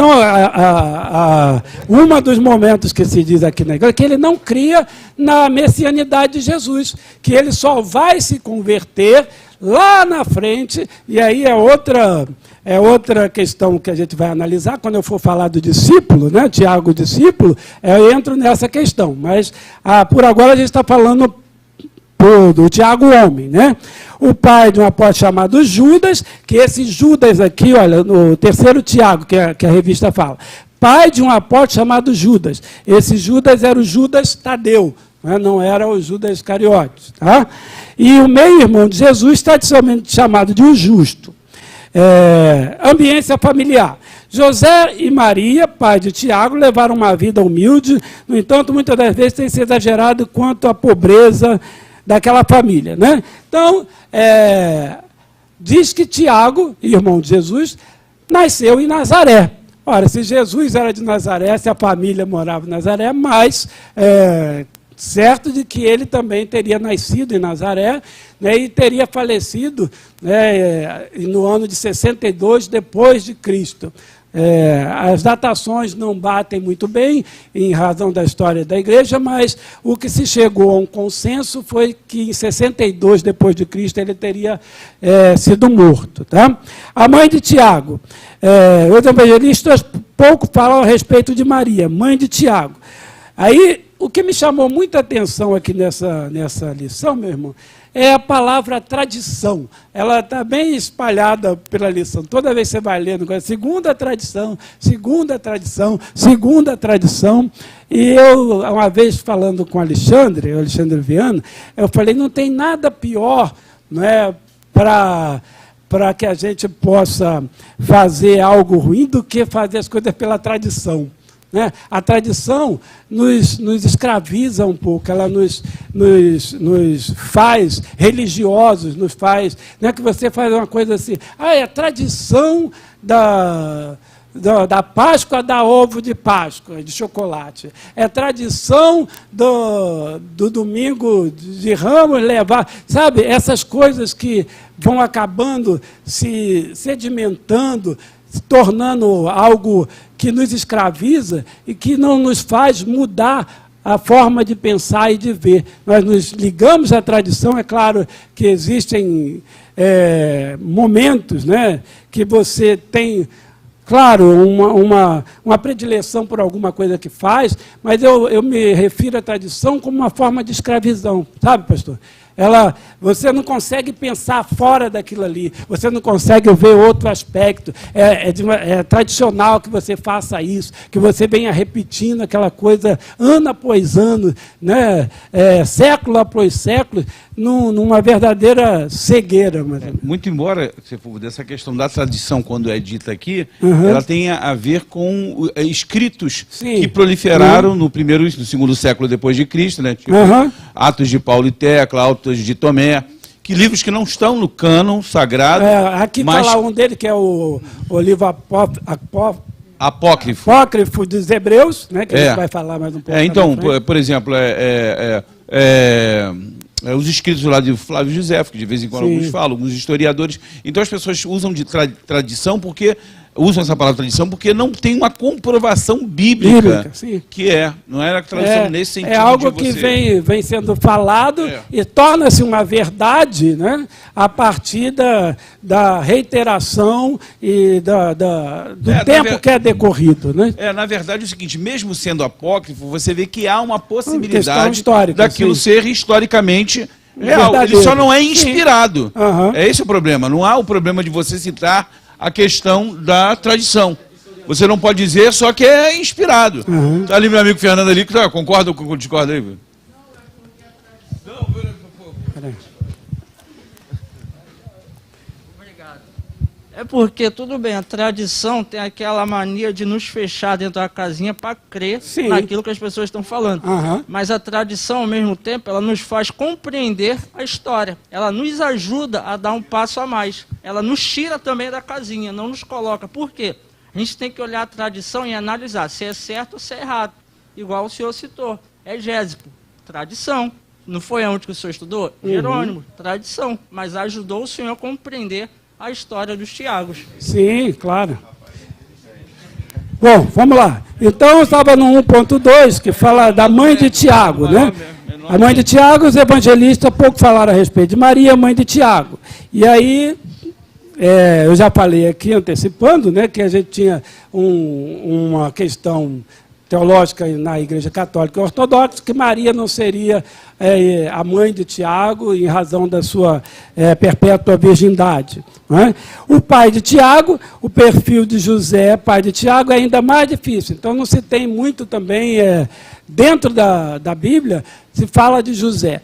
um dos momentos que se diz aqui na igreja, é que ele não cria na messianidade de Jesus, que ele só vai se converter lá na frente, e aí é outra questão que a gente vai analisar, quando eu for falar do discípulo, né, Tiago, discípulo, eu entro nessa questão, mas por agora a gente está falando do Tiago homem, né? O pai de um apóstolo chamado Judas, que esse Judas aqui, olha, no terceiro Tiago, que a revista fala, pai de um apóstolo chamado Judas, esse Judas era o Judas Tadeu, não era o Judas Iscariotes. Tá? E o meio-irmão de Jesus, tradicionalmente chamado de o justo. Ambiência familiar. José e Maria, pai de Tiago, levaram uma vida humilde, no entanto, muitas das vezes tem sido exagerado quanto à pobreza daquela família. Né? Então, diz que Tiago, irmão de Jesus, nasceu em Nazaré. Ora, se Jesus era de Nazaré, se a família morava em Nazaré, mas certo de que ele também teria nascido em Nazaré, né, e teria falecido, né, no ano de 62 depois de Cristo. As datações não batem muito bem em razão da história da igreja, mas o que se chegou a um consenso foi que em 62 depois de Cristo ele teria sido morto. Tá? A mãe de Tiago, os evangelistas pouco falam a respeito de Maria, mãe de Tiago. Aí, o que me chamou muita atenção aqui nessa lição, meu irmão, é a palavra tradição. Ela está bem espalhada pela lição. Toda vez que você vai lendo, segunda tradição, segunda tradição, segunda tradição. E eu, uma vez falando com o Alexandre Viana, eu falei, não tem nada pior, né, para que a gente possa fazer algo ruim do que fazer as coisas pela tradição. Né? A tradição nos escraviza um pouco, ela nos faz religiosos, nos faz... Não é que você faz uma coisa assim, é a tradição da Páscoa dar ovo de Páscoa, de chocolate. É tradição do domingo de Ramos levar... Sabe, essas coisas que vão acabando se sedimentando, se tornando algo que nos escraviza e que não nos faz mudar a forma de pensar e de ver. Nós nos ligamos à tradição, é claro que existem momentos, né, que você tem, claro, uma predileção por alguma coisa que faz, mas eu me refiro à tradição como uma forma de escravidão, sabe, pastor? Você não consegue pensar fora daquilo ali, você não consegue ver outro aspecto. É tradicional que você faça isso, que você venha repetindo aquela coisa ano após ano, né? Século após século, numa verdadeira cegueira. Muito embora, se for dessa questão da tradição, quando é dita aqui, ela tenha a ver com escritos que proliferaram no primeiro e no segundo século depois de Cristo, né? Tipo, Atos de Paulo e Tecla, Atos de Tomé, livros que não estão no cânon sagrado. Aqui fala um dele, que é o livro apócrifo dos Hebreus, né, que a gente vai falar mais um pouco. Então, por exemplo, os escritos lá de Flávio José, que de vez em quando alguns falam, alguns historiadores. Então as pessoas usam de tradição porque... Usam essa palavra tradição porque não tem uma comprovação bíblica que não era tradição nesse sentido. É algo que vem sendo falado e torna-se uma verdade, né, a partir da reiteração e do tempo que é decorrido. Né? Na verdade é o seguinte, mesmo sendo apócrifo, você vê que há uma possibilidade daquilo ser historicamente real. Ele só não é inspirado. Esse é o problema. Não há o problema de você citar a questão da tradição. Você não pode dizer só que é inspirado. Está ali meu amigo Fernando ali, que concorda ou discorda aí? Obrigado. É porque, tudo bem, a tradição tem aquela mania de nos fechar dentro da casinha para crer naquilo que as pessoas estão falando. Mas a tradição, ao mesmo tempo, ela nos faz compreender a história. Ela nos ajuda a dar um passo a mais. Ela nos tira também da casinha, não nos coloca. Por quê? A gente tem que olhar a tradição e analisar se é certo ou se é errado. Igual o senhor citou. Egésipo, tradição. Não foi onde que o senhor estudou? Jerônimo, tradição. Mas ajudou o senhor a compreender a história dos Tiagos. Sim, claro. Bom, vamos lá. Então, eu estava no 1.2, que fala da mãe de Tiago, né? A mãe de Tiago, os evangelistas pouco falaram a respeito de Maria, mãe de Tiago. E aí, eu já falei aqui, antecipando, né, que a gente tinha uma questão teológica na Igreja Católica e Ortodoxa, que Maria não seria a mãe de Tiago em razão da sua perpétua virgindade. Não é? O pai de Tiago, o perfil de José, pai de Tiago, é ainda mais difícil. Então, não se tem muito também, dentro da Bíblia, se fala de José.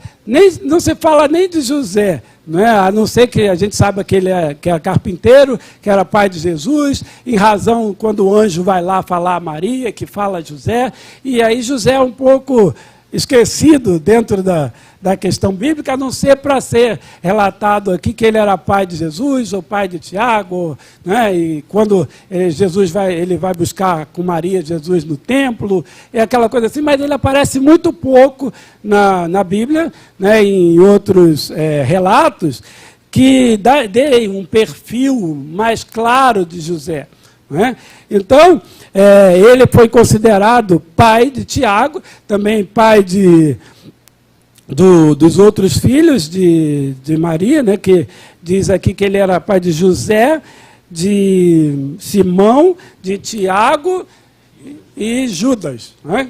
Não se fala nem de José, não é? A não ser que a gente saiba que ele que era carpinteiro, que era pai de Jesus, em razão, quando o anjo vai lá falar a Maria, que fala a José, e aí José é um pouco esquecido dentro da questão bíblica, a não ser para ser relatado aqui que ele era pai de Jesus, ou pai de Tiago, né? E quando Jesus ele vai buscar com Maria Jesus no templo, é aquela coisa assim, mas ele aparece muito pouco na Bíblia, né? Em outros relatos, que dê um perfil mais claro de José. Né? Então, ele foi considerado pai de Tiago, também pai dos outros filhos de Maria, né? Que diz aqui que ele era pai de José, de Simão, de Tiago e Judas. Né?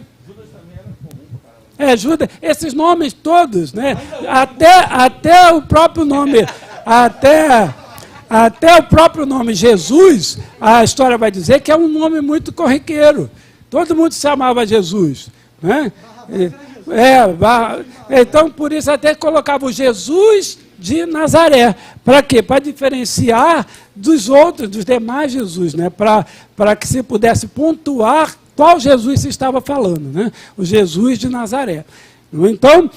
Judas, esses nomes todos, né? Até o próprio nome, até o próprio nome Jesus, a história vai dizer que é um nome muito corriqueiro. Todo mundo se chamava Jesus. Né? Então, por isso até colocava o Jesus de Nazaré. Para quê? Para diferenciar dos outros, dos demais Jesus, né? Para que se pudesse pontuar qual Jesus se estava falando, né? O Jesus de Nazaré. Então,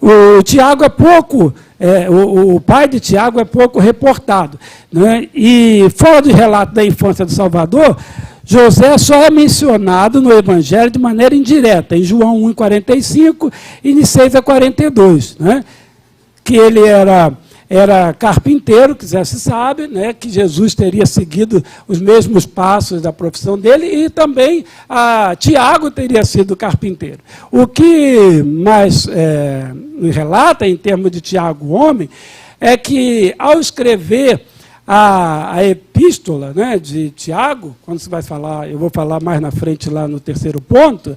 o Tiago é pouco, o pai de Tiago é pouco reportado. Né? E fora do relato da infância do Salvador, José só é mencionado no Evangelho de maneira indireta, em João 1,45 e de 6 a 42. Né? Que ele era carpinteiro, que já se sabe, né, que Jesus teria seguido os mesmos passos da profissão dele, e também Tiago teria sido carpinteiro. O que mais relata, em termos de Tiago, homem, é que, ao escrever a epístola, né, de Tiago, quando se vai falar, eu vou falar mais na frente, lá no terceiro ponto,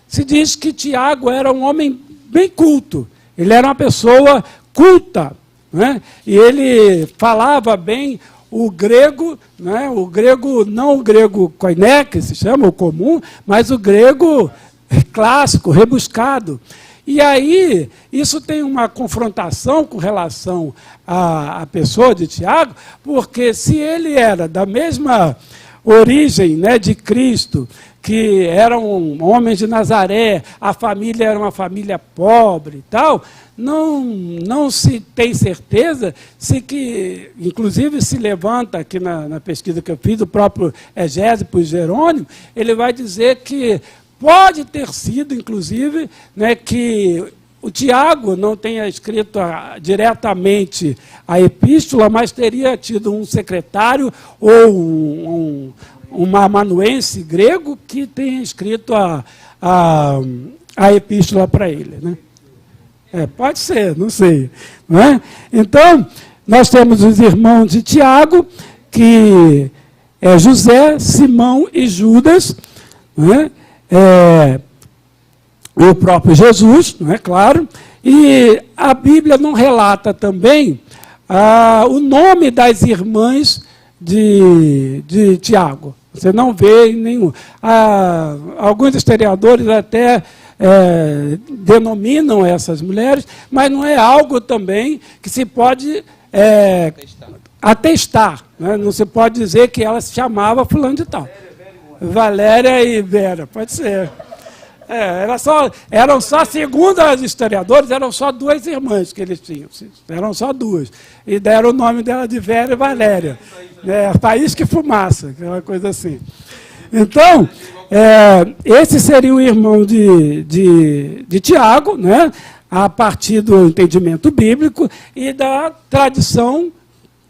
se diz que Tiago era um homem bem culto, ele era uma pessoa culta, né? E ele falava bem o grego, né? O grego, não o grego koiné, que se chama, o comum, mas o grego clássico, rebuscado. E aí, isso tem uma confrontação com relação à pessoa de Tiago, porque se ele era da mesma origem, né, de Cristo, que eram homens de Nazaré, a família era uma família pobre e tal, não se tem certeza se que, inclusive se levanta aqui na pesquisa que eu fiz, o próprio Egésio Jerônimo, ele vai dizer que pode ter sido, inclusive, né, que o Tiago não tenha escrito diretamente a epístola, mas teria tido um secretário ou um amanuense grego que tenha escrito a epístola para ele. Né? Pode ser, não sei. Não é? Então, nós temos os irmãos de Tiago, que é José, Simão e Judas, não é? O próprio Jesus, não é claro, e a Bíblia não relata também o nome das irmãs de Tiago. Você não vê em nenhum. Alguns historiadores até denominam essas mulheres, mas não é algo também que se pode atestar. Né? Não se pode dizer que ela se chamava fulano de tal. Valéria e Vera, pode ser. Eram só, segundo os historiadores, eram só duas irmãs que eles tinham. Eram só duas. E deram o nome dela de Vera e Valéria. Faísca e fumaça, aquela coisa assim. Então, esse seria o irmão de Tiago, né, a partir do entendimento bíblico e da tradição,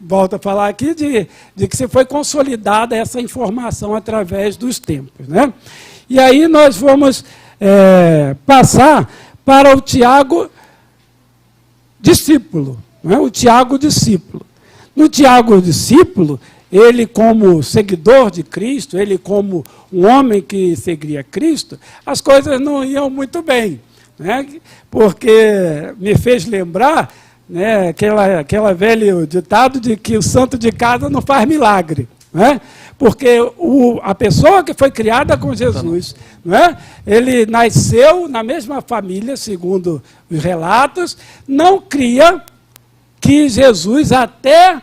volto a falar aqui, de que se foi consolidada essa informação através dos tempos. Né? E aí nós vamos passar para o Tiago discípulo. Né? O Tiago discípulo. No Tiago discípulo, ele como seguidor de Cristo, ele como um homem que seguia Cristo, as coisas não iam muito bem. Né? Porque me fez lembrar, né, aquela velho ditado de que o santo de casa não faz milagre. Né? Porque a pessoa que foi criada com Jesus, né, ele nasceu na mesma família, segundo os relatos, não cria que Jesus, até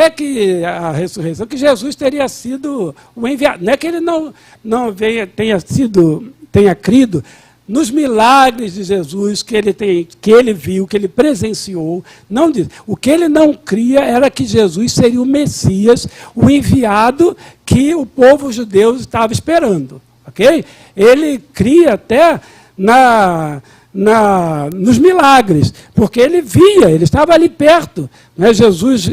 que a ressurreição, que Jesus teria sido o enviado. Não é que ele tenha crido nos milagres de Jesus que ele viu, que ele presenciou. Não diz. O que ele não cria era que Jesus seria o Messias, o enviado que o povo judeu estava esperando. Okay? Ele cria até nos milagres, porque ele via, ele estava ali perto, né? Jesus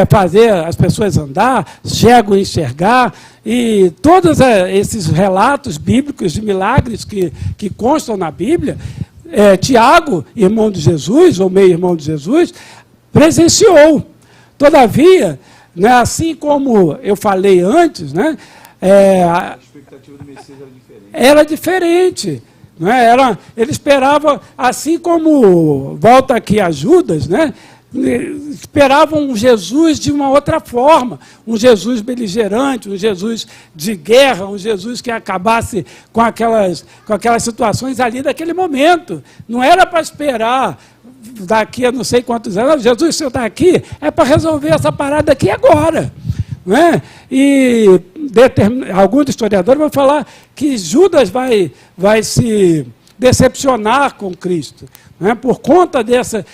fazer as pessoas andar, cego enxergar, e todos esses relatos bíblicos de milagres que constam na Bíblia, Tiago, irmão de Jesus, ou meio-irmão de Jesus, presenciou. Todavia, né, assim como eu falei antes, né, a expectativa do Messias era diferente. Não é? Ele esperava, assim como, volta aqui a Judas, né? Esperavam um Jesus de uma outra forma, um Jesus beligerante, um Jesus de guerra, um Jesus que acabasse com aquelas situações ali daquele momento. Não era para esperar daqui a não sei quantos anos. Jesus, se eu está aqui, é para resolver essa parada aqui agora. Não é? E alguns historiadores vão falar que Judas vai se decepcionar com Cristo, né? Por conta dessa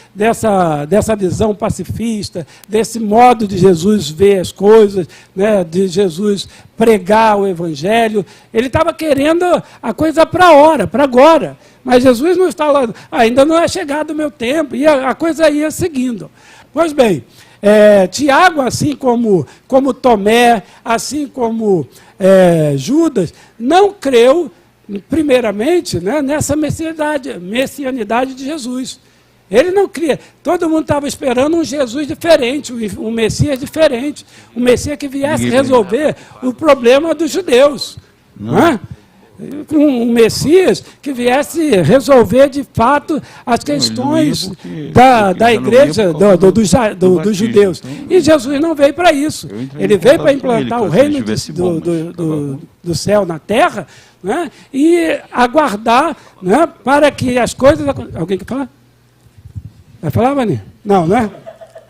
visão pacifista, desse modo de Jesus ver as coisas, né? De Jesus pregar o Evangelho. Ele estava querendo a coisa para a hora, para agora. Mas Jesus não está lá, ainda não é chegado o meu tempo, e a coisa ia seguindo. Pois bem, Tiago, assim como Tomé, assim como Judas, não creu, primeiramente, né, nessa messianidade de Jesus. Ele não cria. Todo mundo estava esperando um Jesus diferente, um Messias diferente, um Messias que viesse resolver o problema dos judeus. Não é? Um Messias que viesse resolver, de fato, as questões da igreja, dos judeus. E Jesus não veio para isso. Ele veio para implantar o reino do céu na terra, né, e aguardar, né, para que as coisas... Alguém quer falar? Vai falar, Vani? Não, né?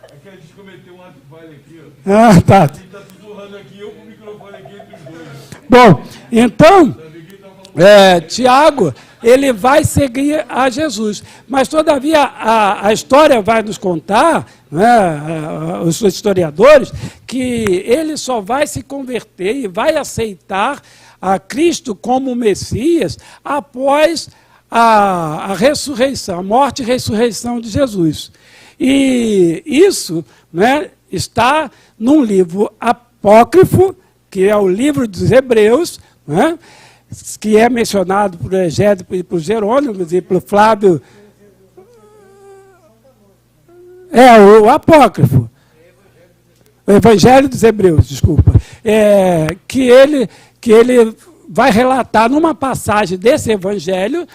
É que a gente cometeu um ato falho aqui, ó. Ah, tá. A gente está sussurrando aqui, eu com o microfone aqui entre os dois. Bom, então... Tiago, ele vai seguir a Jesus. Mas, todavia, a história vai nos contar, né, os historiadores, que ele só vai se converter e vai aceitar a Cristo como Messias após a ressurreição, a morte e ressurreição de Jesus. E isso, né, está num livro apócrifo, que é o livro dos Hebreus, né, que é mencionado por Egésio e por Jerônimo e por Flávio. O apócrifo. O Evangelho dos Hebreus, desculpa. Que ele vai relatar numa passagem desse Evangelho,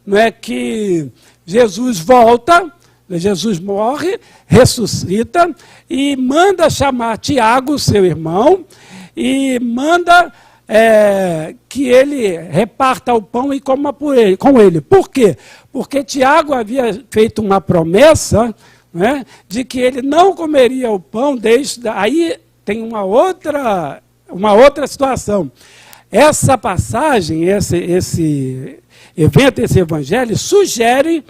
né, que Jesus volta, Jesus morre, ressuscita e manda chamar Tiago, seu irmão, e manda... que ele reparta o pão e coma com ele. Por quê? Porque Tiago havia feito uma promessa, né, de que ele não comeria o pão desde... Aí tem uma outra situação. Essa passagem, esse evento, esse evangelho, sugere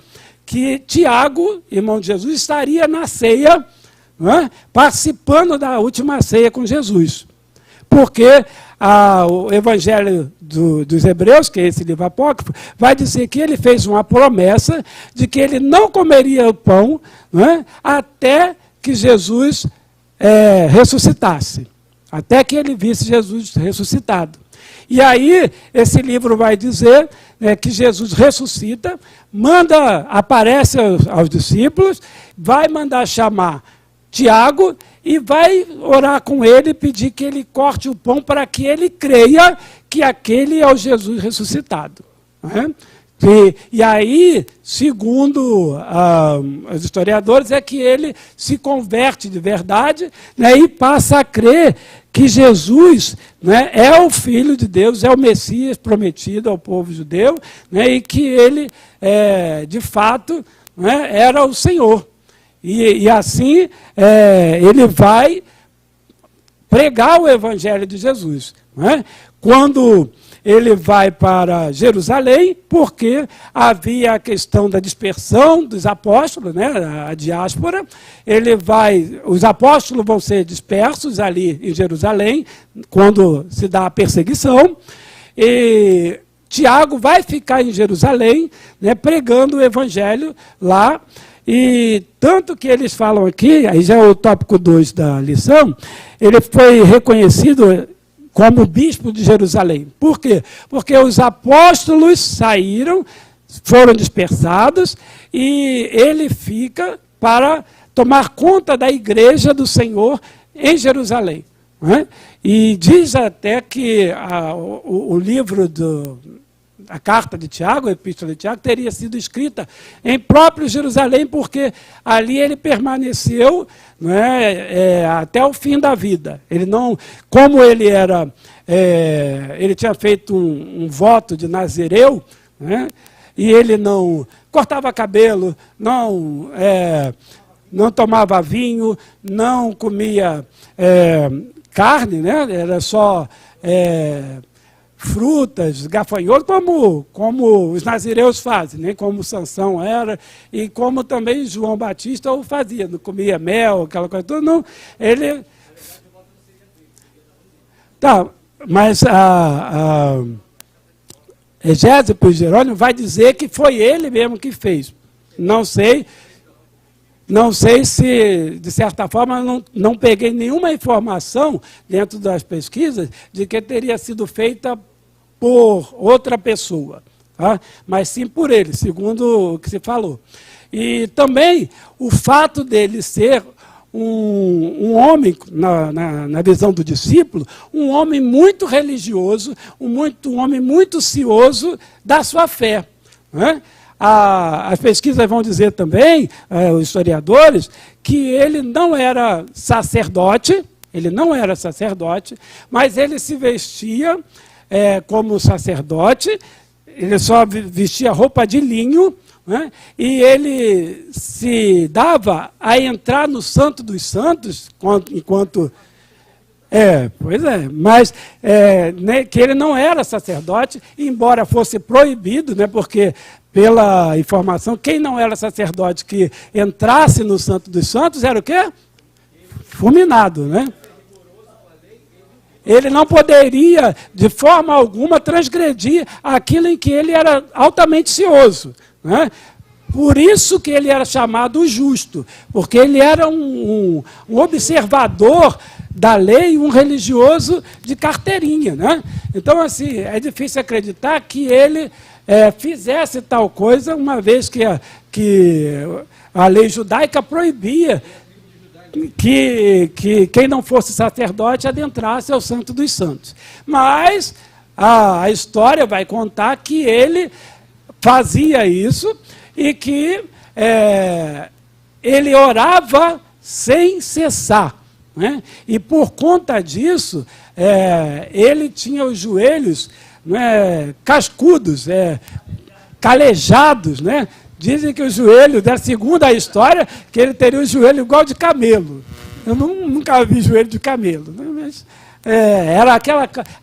que Tiago, irmão de Jesus, estaria na ceia, né, participando da última ceia com Jesus. Porque o Evangelho dos Hebreus, que é esse livro apócrifo, vai dizer que ele fez uma promessa de que ele não comeria o pão, né, até que Jesus ressuscitasse, até que ele visse Jesus ressuscitado. E aí, esse livro vai dizer, que Jesus ressuscita, aparece aos discípulos, vai mandar chamar Tiago e vai orar com ele e pedir que ele corte o pão para que ele creia que aquele é o Jesus ressuscitado. Né? E aí, segundo os historiadores, é que ele se converte de verdade, né, e passa a crer que Jesus, né, é o Filho de Deus, é o Messias prometido ao povo judeu, né, e que ele, de fato, né, era o Senhor. E assim, ele vai pregar o evangelho de Jesus. Não é? Quando ele vai para Jerusalém, porque havia a questão da dispersão dos apóstolos, né, a diáspora. Os apóstolos vão ser dispersos ali em Jerusalém, quando se dá a perseguição, e Tiago vai ficar em Jerusalém, né, pregando o evangelho lá, e tanto que eles falam aqui, aí já é o tópico 2 da lição, ele foi reconhecido como bispo de Jerusalém. Por quê? Porque os apóstolos saíram, foram dispersados, e ele fica para tomar conta da igreja do Senhor em Jerusalém. Não é? E diz até que o livro a carta de Tiago, a epístola de Tiago, teria sido escrita em próprio Jerusalém, porque ali ele permaneceu, não é, até o fim da vida. Ele não, como ele era, ele tinha feito um voto de nazireu, né, e ele não cortava cabelo, não tomava vinho, não comia carne, né, era só frutas, gafanhotos, como os nazireus fazem, né? Como Sansão era, e como também João Batista o fazia, não comia mel, aquela coisa toda, não, ele... Tá, mas a Egésipo e Jerônimo vai dizer que foi ele mesmo que fez. Não sei se, de certa forma, não peguei nenhuma informação dentro das pesquisas de que teria sido feita por outra pessoa, tá? Mas sim por ele, segundo o que se falou. E também o fato dele ser um homem, na visão do discípulo, um homem muito religioso, um homem muito cioso da sua fé, né? As pesquisas vão dizer também, os historiadores, que ele não era sacerdote, mas ele se vestia como sacerdote, ele só vestia roupa de linho, né? E ele se dava a entrar no Santo dos Santos, enquanto... pois é, mas né, que ele não era sacerdote, embora fosse proibido, né, porque, pela informação, quem não era sacerdote que entrasse no Santo dos Santos era o quê? Fulminado, né? Ele não poderia, de forma alguma, transgredir aquilo em que ele era altamente cioso, né? Por isso que ele era chamado justo, porque ele era um observador da lei, um religioso de carteirinha, né? Então, assim, é difícil acreditar que ele fizesse tal coisa, uma vez que a lei judaica proibia que quem não fosse sacerdote adentrasse ao Santo dos Santos. Mas a história vai contar que ele fazia isso e que ele orava sem cessar, né? E por conta disso, ele tinha os joelhos, né, cascudos, calejados, né? Dizem que o joelho, segundo a história, que ele teria o joelho igual de camelo. Eu nunca vi joelho de camelo, né? Mas era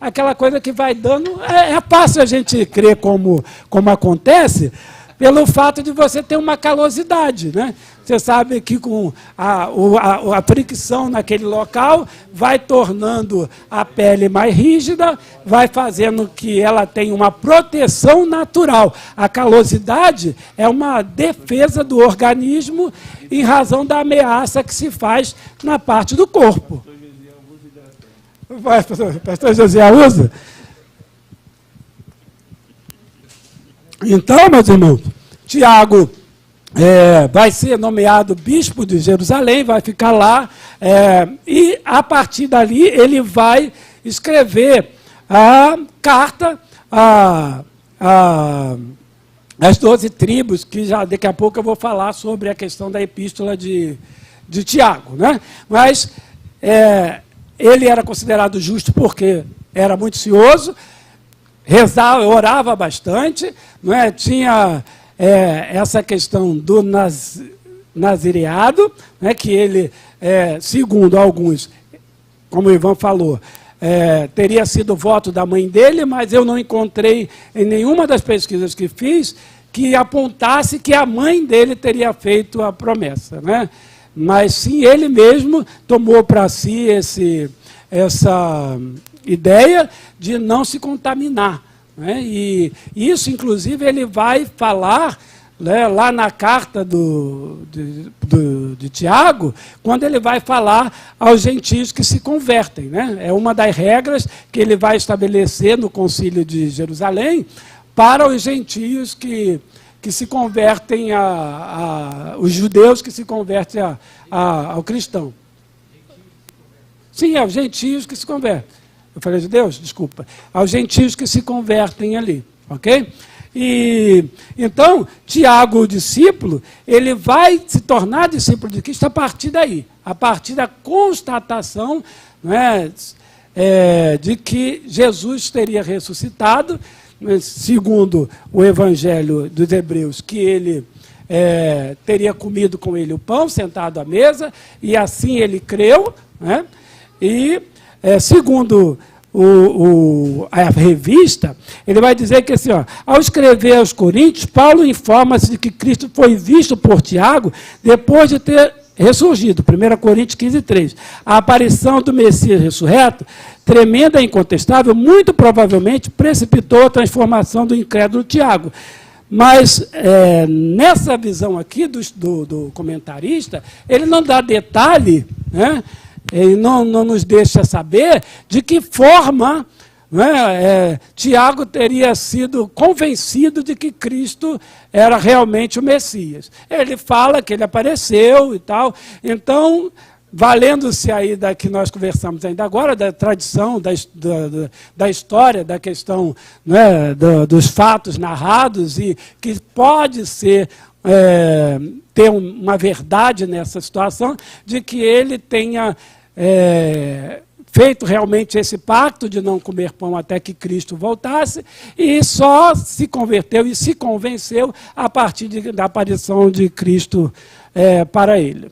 aquela coisa que vai dando... É fácil a gente crer como acontece, pelo fato de você ter uma calosidade, né? Você sabe que com a fricção naquele local vai tornando a pele mais rígida, vai fazendo que ela tenha uma proteção natural. A calosidade é uma defesa do organismo em razão da ameaça que se faz na parte do corpo. Pastor José usa? Então, meus irmãos, Tiago vai ser nomeado bispo de Jerusalém, vai ficar lá, e a partir dali ele vai escrever a carta às 12 tribos, que já daqui a pouco eu vou falar sobre a questão da epístola de Tiago, né? Mas ele era considerado justo porque era muito cioso, rezava, orava bastante, não é? Tinha essa questão do nazireado, né, que ele, segundo alguns, como o Ivan falou, teria sido o voto da mãe dele, mas eu não encontrei em nenhuma das pesquisas que fiz que apontasse que a mãe dele teria feito a promessa, né? Mas sim, ele mesmo tomou para si essa ideia de não se contaminar, né? E isso, inclusive, ele vai falar, né, lá na carta de Tiago, quando ele vai falar aos gentios que se convertem, né? É uma das regras que ele vai estabelecer no Concílio de Jerusalém para os gentios que se convertem os judeus que se convertem ao cristão. Sim, aos gentios que se convertem. Eu falei judeus? Desculpa. Aos gentios que se convertem ali, ok? E então, Tiago, o discípulo, ele vai se tornar discípulo de Cristo a partir daí, a partir da constatação, né, de que Jesus teria ressuscitado, segundo o Evangelho dos Hebreus, que ele teria comido com ele o pão, sentado à mesa, e assim ele creu, né? E segundo a revista, ele vai dizer que assim, ao escrever aos Coríntios, Paulo informa-se de que Cristo foi visto por Tiago depois de ter ressurgido, 1 Coríntios 15:3. A aparição do Messias ressurreto, tremenda e incontestável, muito provavelmente precipitou a transformação do incrédulo Tiago. Mas nessa visão aqui do comentarista, ele não dá detalhe, né? Ele não nos deixa saber de que forma, né, Tiago teria sido convencido de que Cristo era realmente o Messias. Ele fala que ele apareceu e tal. Então, valendo-se aí da que nós conversamos ainda agora, da tradição, da história, da questão, né, dos fatos narrados, e que pode ser ter uma verdade nessa situação, de que ele tenha feito realmente esse pacto de não comer pão até que Cristo voltasse, e só se converteu e se convenceu a partir da aparição de Cristo para ele.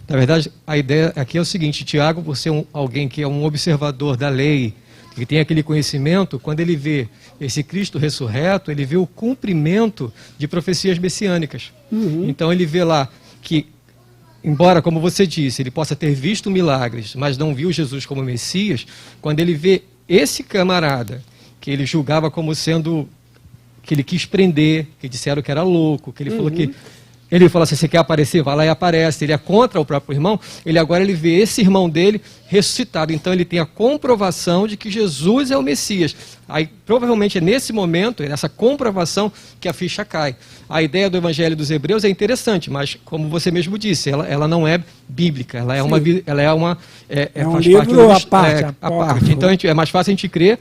Na verdade, a ideia aqui é o seguinte: Tiago, por ser alguém que é um observador da lei, que tem aquele conhecimento, quando ele vê esse Cristo ressurreto, ele vê o cumprimento de profecias messiânicas. Então ele vê lá que, embora, como você disse, ele possa ter visto milagres, mas não viu Jesus como Messias, quando ele vê esse camarada, que ele julgava como sendo, que ele quis prender, que disseram que era louco, que ele falou que... Ele fala assim: você quer aparecer? Vai lá e aparece. Ele é contra o próprio irmão. Agora ele vê esse irmão dele ressuscitado. Então ele tem a comprovação de que Jesus é o Messias. Aí provavelmente é nesse momento, nessa comprovação, que a ficha cai. A ideia do Evangelho dos Hebreus é interessante, mas como você mesmo disse, ela não é bíblica. Ela é um livro à parte. Então é mais fácil a gente crer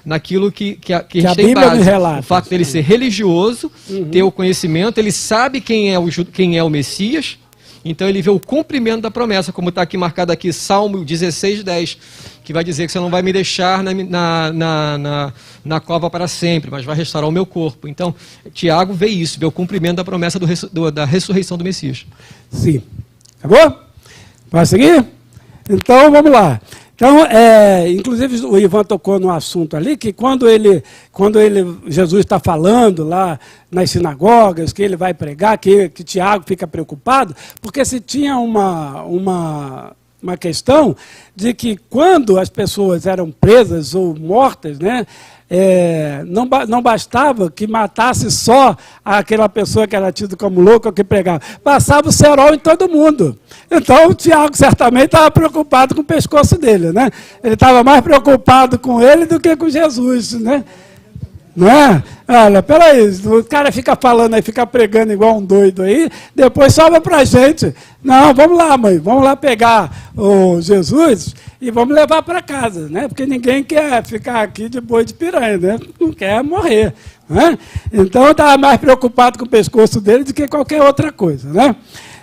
naquilo que a gente tem base. O fato dele ser religioso, ter o conhecimento, ele sabe quem é o Messias, então ele vê o cumprimento da promessa, como está aqui marcado aqui, Salmo 16:10, que vai dizer que você não vai me deixar na cova para sempre, mas vai restaurar o meu corpo. Então, Tiago vê isso, vê o cumprimento da promessa da ressurreição do Messias. Sim. Acabou? Pode seguir? Então, vamos lá. Então, inclusive o Ivan tocou no assunto ali, que quando Jesus está falando lá nas sinagogas, que ele vai pregar, que Tiago fica preocupado, porque se tinha uma questão de que quando as pessoas eram presas ou mortas, né, não bastava que matasse só aquela pessoa que era tida como louca ou que pregava, passava o cerol em todo mundo. Então o Tiago certamente estava preocupado com o pescoço dele, né? Ele estava mais preocupado com ele do que com Jesus, né? Não é? Olha, peraí, o cara fica falando aí, fica pregando igual um doido aí, depois sobra pra gente. Não, vamos lá, mãe, vamos lá pegar o Jesus e vamos levar para casa, né? Porque ninguém quer ficar aqui de boi de piranha, né? Não quer morrer, né? Então eu estava mais preocupado com o pescoço dele do que qualquer outra coisa, né?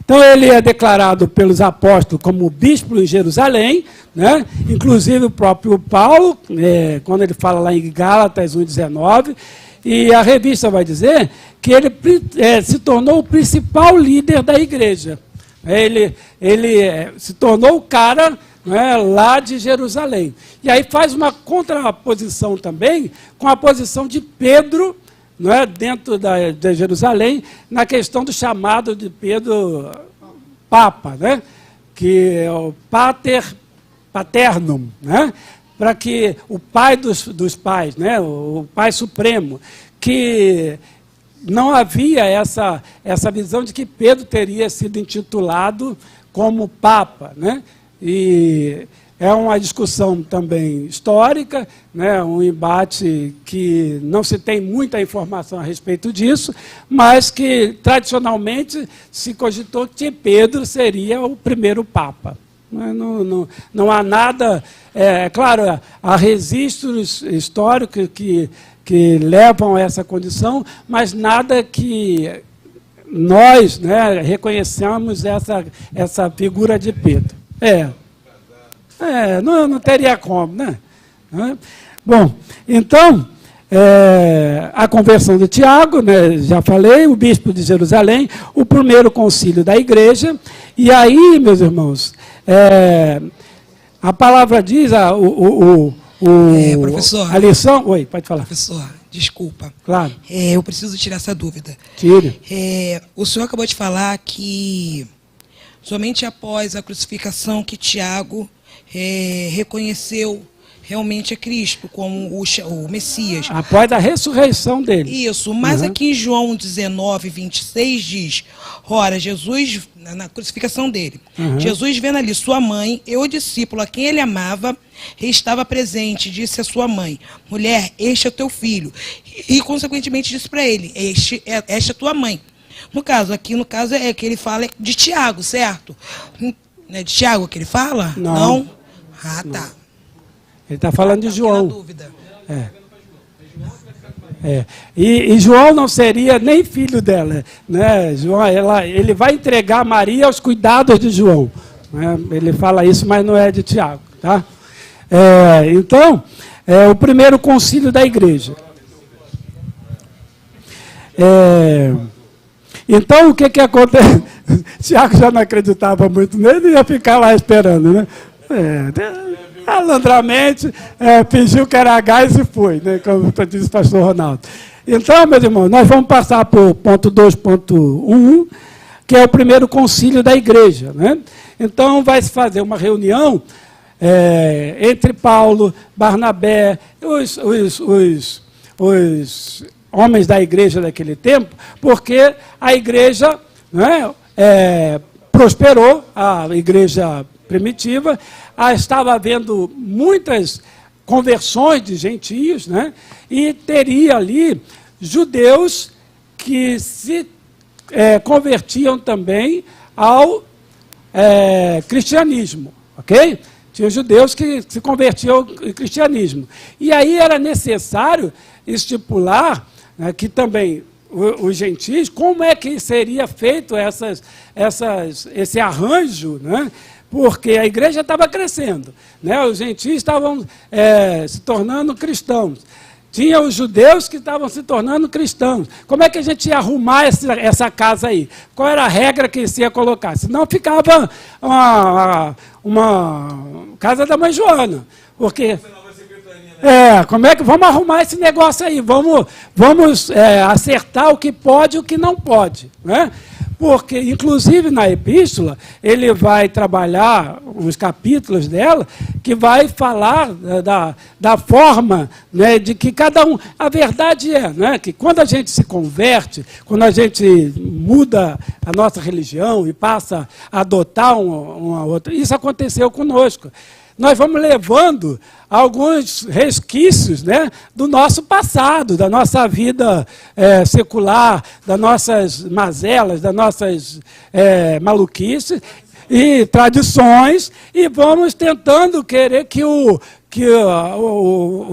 Então ele é declarado pelos apóstolos como bispo em Jerusalém, né? Inclusive o próprio Paulo, quando ele fala lá em Gálatas 1,19, E a revista vai dizer que ele se tornou o principal líder da igreja. Ele se tornou o cara, né, lá de Jerusalém. E aí faz uma contraposição também com a posição de Pedro, né, dentro de Jerusalém, na questão do chamado de Pedro Papa, né, que é o paternum, né, para que o pai dos pais, né, o pai supremo, que não havia essa visão de que Pedro teria sido intitulado como Papa, né? E é uma discussão também histórica, né? Um embate que não se tem muita informação a respeito disso, mas que tradicionalmente se cogitou que Pedro seria o primeiro Papa. Não há nada... claro, há registros históricos que levam a essa condição, mas nada que nós, né, reconheçamos essa figura de Pedro. Não teria como, né? Bom, então, a conversão de Tiago, né, já falei, o bispo de Jerusalém, o primeiro concílio da igreja, e aí, meus irmãos, a palavra diz, professor, a lição... Oi, pode falar. Professor, desculpa. Claro. Eu preciso tirar essa dúvida. Tire. O senhor acabou de falar que somente após a crucificação que Tiago reconheceu realmente a Cristo como o Messias. Após a ressurreição dele. Isso, mas aqui em João 19, 26 diz, ora, Jesus, na crucificação dele, Jesus vendo ali sua mãe e o discípulo a quem ele amava, estava presente, disse a sua mãe, mulher, este é o teu filho. E consequentemente disse para ele, esta é tua mãe. No caso é que ele fala de Tiago, certo? Não é de Tiago que ele fala? Não. Ah, tá. Ele está falando de João. Dúvida. E João não seria nem filho dela, né? João, ele vai entregar Maria aos cuidados de João, né? Ele fala isso, mas não é de Tiago, tá? Então, o primeiro concílio da igreja. Então, o que acontece? Tiago já não acreditava muito nele e ia ficar lá esperando, né? Malandramente, fingiu que era gás e foi, né, como disse o pastor Ronaldo. Então, meus irmãos, nós vamos passar para o ponto 2.1, que é o primeiro concílio da igreja, né? Então, vai se fazer uma reunião entre Paulo, Barnabé, os homens da igreja daquele tempo, porque a igreja, né, prosperou, a igreja primitiva, estava havendo muitas conversões de gentios, né? E teria ali judeus que se convertiam também ao cristianismo, ok? Tinha judeus que se convertiam ao cristianismo. E aí era necessário estipular, né, que também os gentios, como é que seria feito esse arranjo, né? Porque a igreja estava crescendo, né? Os gentios estavam se tornando cristãos. Tinha os judeus que estavam se tornando cristãos. Como é que a gente ia arrumar essa casa aí? Qual era a regra que se ia colocar? Senão ficava uma casa da mãe Joana. Porque... como é que vamos arrumar esse negócio aí? Vamos acertar o que pode e o que não pode, né? Porque, inclusive, na epístola, ele vai trabalhar uns capítulos dela que vai falar da forma, né, de que cada um... A verdade né, que quando a gente se converte, quando a gente muda a nossa religião e passa a adotar uma outra... Isso aconteceu conosco. Nós vamos levando alguns resquícios, né, do nosso passado, da nossa vida secular, das nossas mazelas, das nossas maluquices e tradições, e vamos tentando querer que a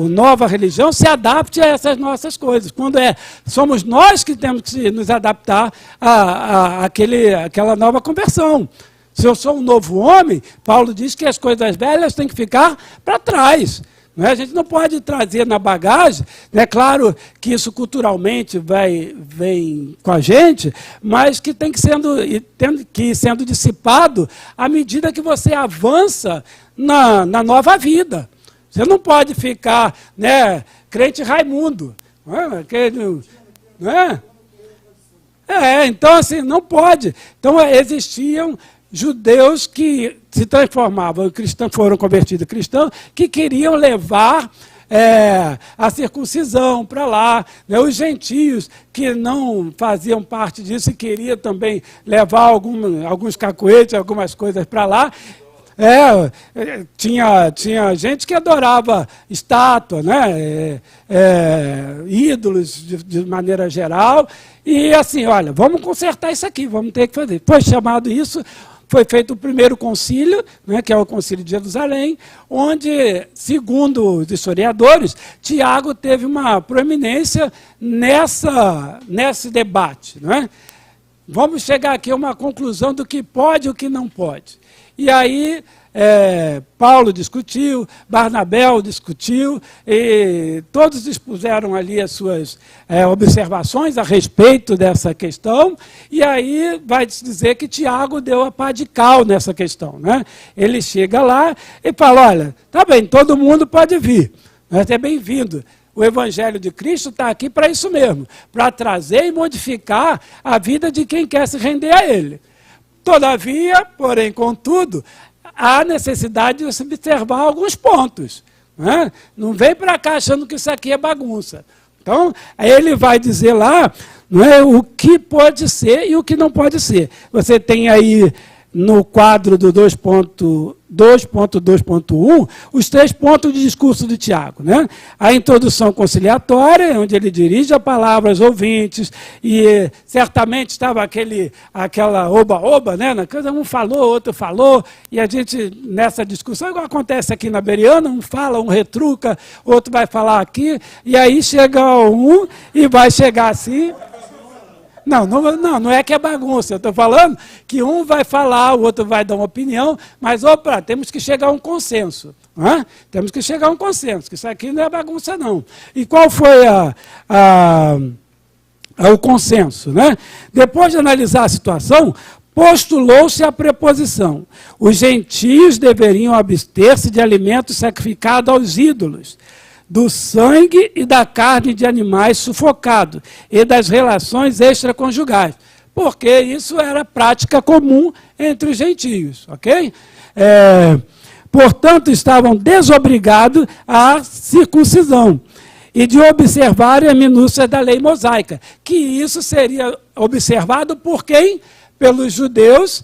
nova religião se adapte a essas nossas coisas, quando somos nós que temos que nos adaptar àquela nova conversão. Se eu sou um novo homem, Paulo diz que as coisas velhas têm que ficar para trás. Não é? A gente não pode trazer na bagagem, é claro que isso culturalmente vem com a gente, mas que tem que ir sendo dissipado à medida que você avança na nova vida. Você não pode ficar, né, crente Raimundo. Não é? Então, assim, não pode. Então, existiam judeus que se transformavam em cristãos, foram convertidos em cristãos, que queriam levar a circuncisão para lá, né? Os gentios que não faziam parte disso e queriam também levar alguns cacuetes, algumas coisas para lá. Tinha gente que adorava estátua, né? Ídolos de maneira geral, e assim, olha, vamos consertar isso aqui, vamos ter que fazer. Foi chamado isso, foi feito o primeiro concílio, né, que é o concílio de Jerusalém, onde, segundo os historiadores, Tiago teve uma proeminência nesse debate. Né? Vamos chegar aqui a uma conclusão do que pode e o que não pode. E aí, Paulo discutiu, Barnabé discutiu, e todos expuseram ali as suas observações a respeito dessa questão, e aí vai se dizer que Tiago deu a pá de cal nessa questão. Né? Ele chega lá e fala, olha, tá bem, todo mundo pode vir, mas é bem-vindo. O Evangelho de Cristo está aqui para isso mesmo, para trazer e modificar a vida de quem quer se render a Ele. Todavia, porém, contudo, há necessidade de se observar alguns pontos. Né? Não vem para cá achando que isso aqui é bagunça. Então, aí ele vai dizer lá, não é, o que pode ser e o que não pode ser. Você tem aí no quadro do 2.2.1, os 3 pontos de discurso de Tiago. Né? A introdução conciliatória, onde ele dirige a palavra aos ouvintes, e certamente estava aquela oba-oba, né? Um falou, outro falou, e a gente, nessa discussão, igual acontece aqui na Bereana, um fala, um retruca, outro vai falar aqui, e aí chega um e vai chegar assim... Não é que é bagunça, eu estou falando que um vai falar, o outro vai dar uma opinião, mas, temos que chegar a um consenso. Né? Temos que chegar a um consenso, que isso aqui não é bagunça, não. E qual foi o consenso? Né? Depois de analisar a situação, postulou-se a preposição. Os gentios deveriam abster-se de alimentos sacrificados aos ídolos, do sangue e da carne de animais sufocados e das relações extraconjugais, porque isso era prática comum entre os gentios, ok? Portanto, estavam desobrigados à circuncisão e de observarem a minúcia da lei mosaica, que isso seria observado por quem? Pelos judeus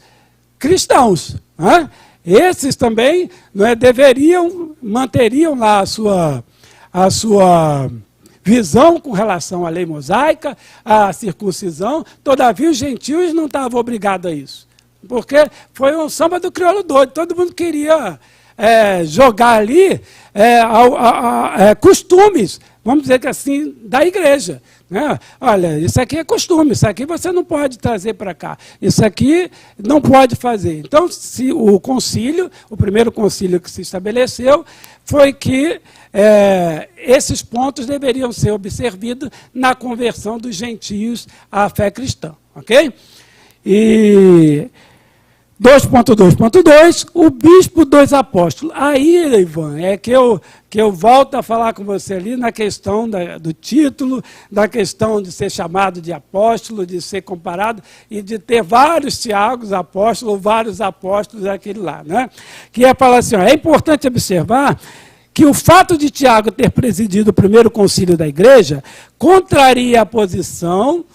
cristãos. Né? Esses também, não é, manteriam lá a sua visão com relação à lei mosaica, à circuncisão. Todavia, os gentios não estavam obrigados a isso, porque foi um samba do crioulo doido, todo mundo queria jogar ali costumes, vamos dizer que assim, da igreja. Né? Olha, isso aqui é costume, isso aqui você não pode trazer para cá, isso aqui não pode fazer. Então, o primeiro concílio que se estabeleceu foi que esses pontos deveriam ser observados na conversão dos gentios à fé cristã. Ok? E 2.2.2, o bispo dos apóstolos. Aí, Ivan, é que eu volto a falar com você ali na questão do título, da questão de ser chamado de apóstolo, de ser comparado, e de ter vários Tiagos apóstolos, vários apóstolos, aquele lá. Né? Que é falar assim, é importante observar que o fato de Tiago ter presidido o primeiro concílio da igreja contraria a posição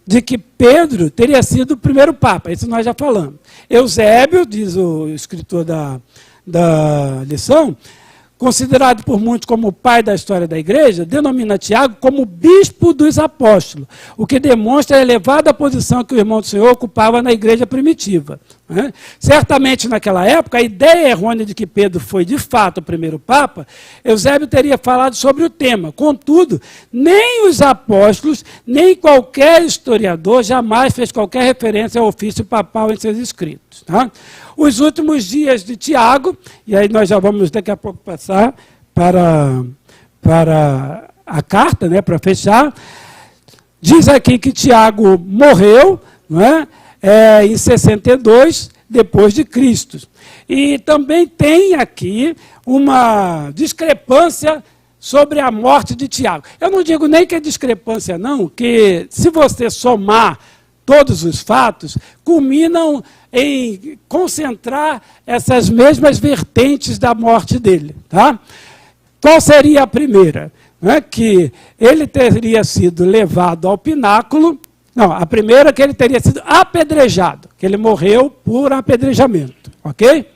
de que Pedro teria sido o primeiro papa. Isso nós já falamos. Eusébio, diz o escritor da lição, considerado por muitos como o pai da história da igreja, denomina Tiago como bispo dos apóstolos, o que demonstra a elevada posição que o irmão do Senhor ocupava na igreja primitiva. Né? Certamente, naquela época, a ideia errônea de que Pedro foi, de fato, o primeiro papa, Eusébio teria falado sobre o tema. Contudo, nem os apóstolos, nem qualquer historiador jamais fez qualquer referência ao ofício papal em seus escritos. Tá? Os últimos dias de Tiago, e aí nós já vamos daqui a pouco passar para a carta, né, para fechar, diz aqui que Tiago morreu, não é? Em 62 depois de Cristo. E também tem aqui uma discrepância sobre a morte de Tiago. Eu não digo nem que é discrepância, não, que se você somar todos os fatos, culminam em concentrar essas mesmas vertentes da morte dele. Tá? Qual seria a primeira? Né? Que ele teria sido levado ao pináculo. Não, a primeira é que ele teria sido apedrejado, que ele morreu por apedrejamento, ok?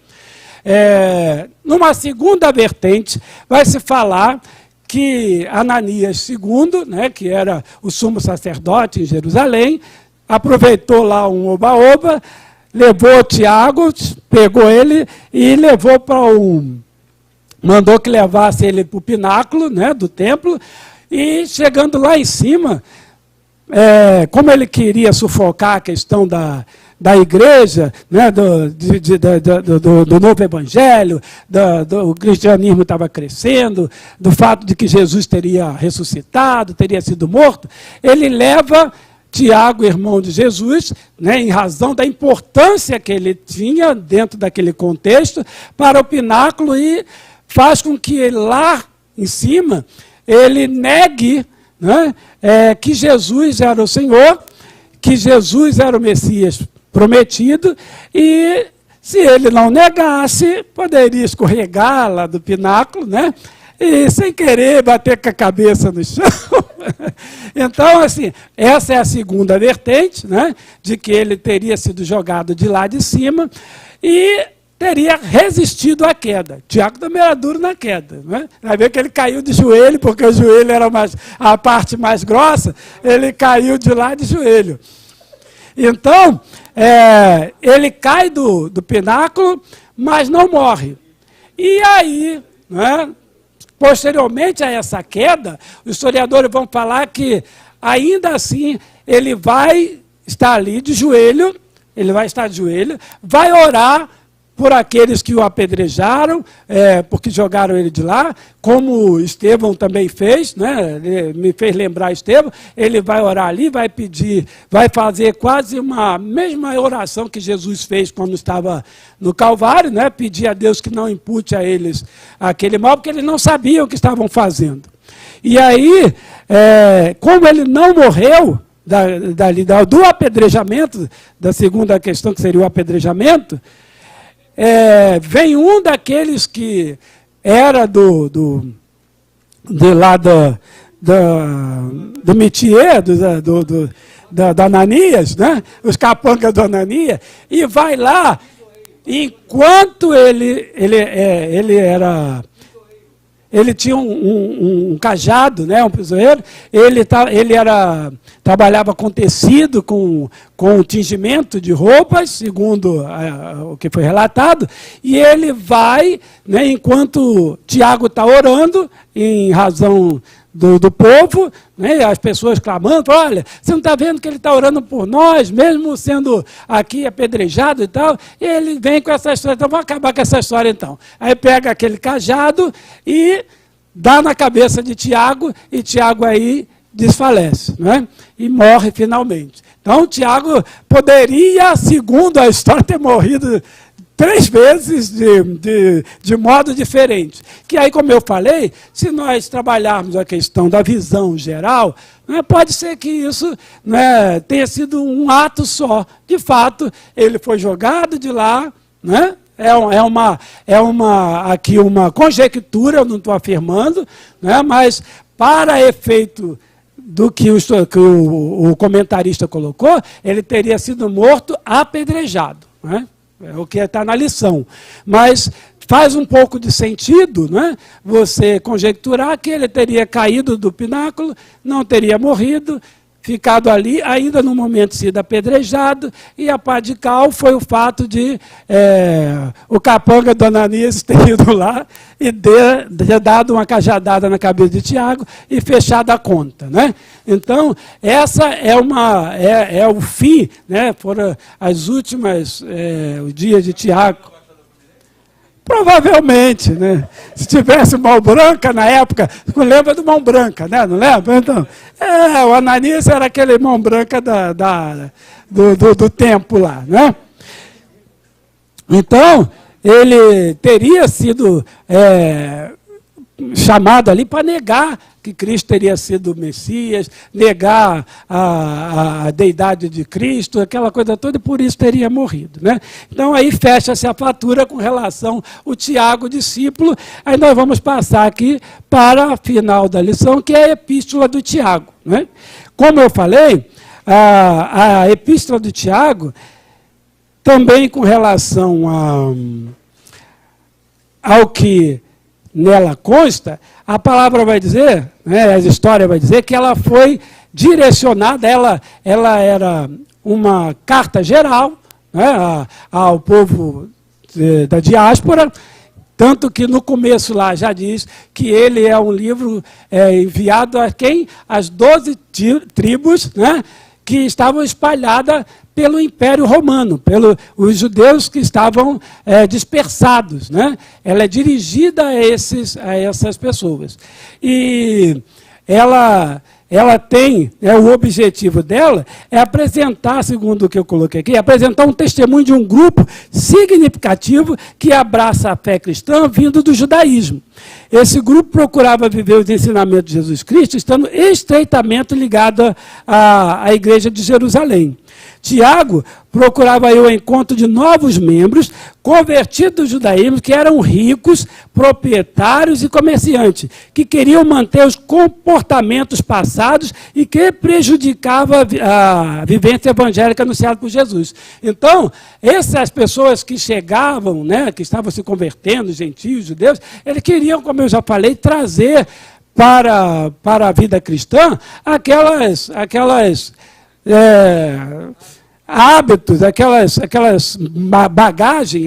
Numa segunda vertente, vai se falar que Ananias II, né, que era o sumo sacerdote em Jerusalém, aproveitou lá um oba-oba, levou Tiago, pegou ele e levou para mandou que levasse ele para o pináculo, né, do templo, e chegando lá em cima, como ele queria sufocar a questão da igreja, né, do novo evangelho, do cristianismo estava crescendo, do fato de que Jesus teria ressuscitado, teria sido morto, ele leva Tiago, irmão de Jesus, né, em razão da importância que ele tinha dentro daquele contexto, para o pináculo e faz com que ele lá em cima, ele negue, né, que Jesus era o Senhor, que Jesus era o Messias prometido, e se ele não negasse, poderia escorregar lá do pináculo, né, e sem querer bater com a cabeça no chão. Então, assim, essa é a segunda vertente, né, de que ele teria sido jogado de lá de cima e teria resistido à queda. Tiago também era duro na queda. Né? Vai ver que ele caiu de joelho, porque o joelho era a parte mais grossa, ele caiu de lá de joelho. Então, ele cai do pináculo, mas não morre. E aí, né, posteriormente a essa queda, os historiadores vão falar que, ainda assim, ele vai estar ali de joelho, vai orar por aqueles que o apedrejaram, porque jogaram ele de lá, como Estevão também fez, né? Ele me fez lembrar Estevão, ele vai orar ali, vai pedir, vai fazer quase uma mesma oração que Jesus fez quando estava no Calvário, né? Pedir a Deus que não impute a eles aquele mal, porque eles não sabiam o que estavam fazendo. E aí, como ele não morreu do apedrejamento, da segunda questão que seria o apedrejamento, vem um daqueles que era do métier, da Ananias, né? Os capangas do Ananias, e vai lá, enquanto ele tinha um cajado, né, um pisoeiro, ele trabalhava com tecido, com tingimento de roupas, segundo o que foi relatado, e ele vai, né, enquanto Tiago está orando, em razão do povo, né, as pessoas clamando, olha, você não está vendo que ele está orando por nós, mesmo sendo aqui apedrejado e tal, e ele vem com essa história, então vamos acabar com essa história então. Aí pega aquele cajado e dá na cabeça de Tiago, e Tiago aí desfalece, né, e morre finalmente. Então Tiago poderia, segundo a história, ter morrido 3 vezes de modo diferente. Que aí, como eu falei, se nós trabalharmos a questão da visão geral, né, pode ser que isso, né, tenha sido um ato só. De fato, ele foi jogado de lá, né? Aqui uma conjectura, eu não estou afirmando, né, mas para efeito do que o comentarista colocou, ele teria sido morto apedrejado, né? É o que está na lição. Mas faz um pouco de sentido, né, você conjecturar que ele teria caído do pináculo, não teria morrido, ficado ali, ainda no momento sido apedrejado, e a pá de cal foi o fato de o capanga do Ananias ter ido lá e ter dado uma cajadada na cabeça de Tiago e fechado a conta. Né? Então, essa é o fim, né? Foram as últimas, o dia de Tiago. Provavelmente, né? Se tivesse mão branca na época, lembra do mão branca, né? Não lembra? Então, o Ananias era aquele mão branca do tempo lá, né? Então, ele teria sido chamado ali para negar que Cristo teria sido o Messias, negar a deidade de Cristo, aquela coisa toda, e por isso teria morrido. Né? Então, aí fecha-se a fatura com relação ao Tiago, discípulo. Aí nós vamos passar aqui para a final da lição, que é a Epístola do Tiago. Né? Como eu falei, a Epístola do Tiago, também com relação ao que nela consta, a palavra vai dizer, né, a história vai dizer que ela foi direcionada, ela era uma carta geral, né, ao povo da diáspora, tanto que no começo lá já diz que ele é um livro enviado a quem? As 12 tribos, né, que estavam espalhadas pelo Império Romano, pelos judeus que estavam dispersados. Né? Ela é dirigida a essas pessoas. E ela tem, o objetivo dela é apresentar, segundo o que eu coloquei aqui, apresentar um testemunho de um grupo significativo que abraça a fé cristã vindo do judaísmo. Esse grupo procurava viver os ensinamentos de Jesus Cristo, estando estreitamente ligado à igreja de Jerusalém. Tiago procurava aí o encontro de novos membros, convertidos do judaísmo, que eram ricos, proprietários e comerciantes, que queriam manter os comportamentos passados e que prejudicavam a vivência evangélica anunciada por Jesus. Então, essas pessoas que chegavam, né, que estavam se convertendo, gentios, judeus, eles queriam, como eu já falei, trazer para a vida cristã aquelas hábitos, aquelas bagagem,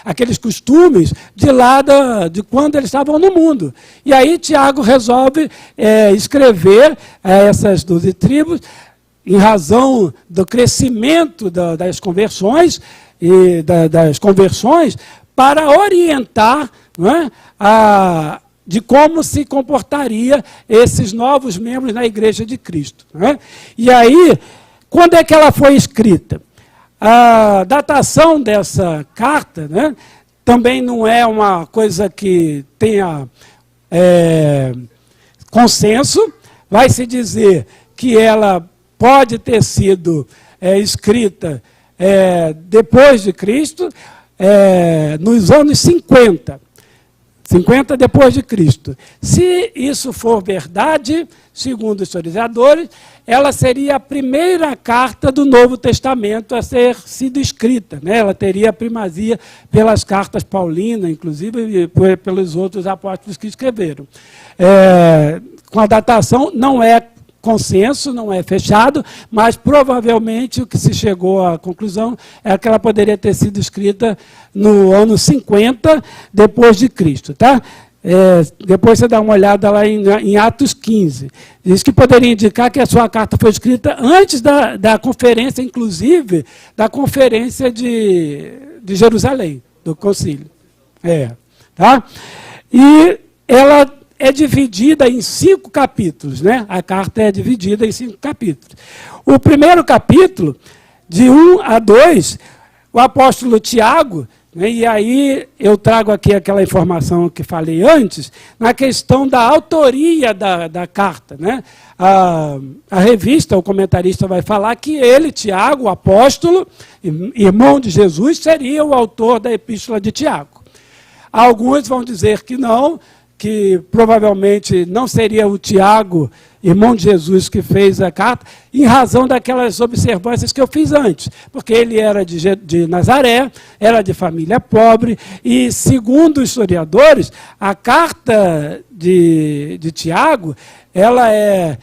aqueles costumes de lá de quando eles estavam no mundo. E aí Tiago resolve escrever a essas 12 tribos, em razão do crescimento das conversões, e das conversões, para orientar, não é, de como se comportaria esses novos membros na Igreja de Cristo. Né? E aí, quando é que ela foi escrita? A datação dessa carta, né, também não é uma coisa que tenha consenso. Vai se dizer que ela pode ter sido escrita depois de Cristo, nos anos 50 depois de Cristo. Se isso for verdade, segundo os historiadores, ela seria a primeira carta do Novo Testamento a ter sido escrita. Né? Ela teria primazia pelas cartas paulinas, inclusive, e pelos outros apóstolos que escreveram. Com a datação, não é consenso, não é fechado, mas provavelmente o que se chegou à conclusão é que ela poderia ter sido escrita no ano 50 depois de Cristo. Tá? Depois você dá uma olhada lá em Atos 15. Diz que poderia indicar que a sua carta foi escrita antes da conferência, inclusive, da conferência de Jerusalém, do concílio. Tá? E ela é dividida em 5 capítulos. Né? A carta é dividida em 5 capítulos. O primeiro capítulo, de 1 a 2, o apóstolo Tiago, né, e aí eu trago aqui aquela informação que falei antes, na questão da autoria da carta. Né? A revista, o comentarista vai falar que ele, Tiago, o apóstolo, irmão de Jesus, seria o autor da Epístola de Tiago. Alguns vão dizer que não, que provavelmente não seria o Tiago, irmão de Jesus, que fez a carta, em razão daquelas observâncias que eu fiz antes, porque ele era de Nazaré, era de família pobre, e, segundo os historiadores, a carta de Tiago, ela é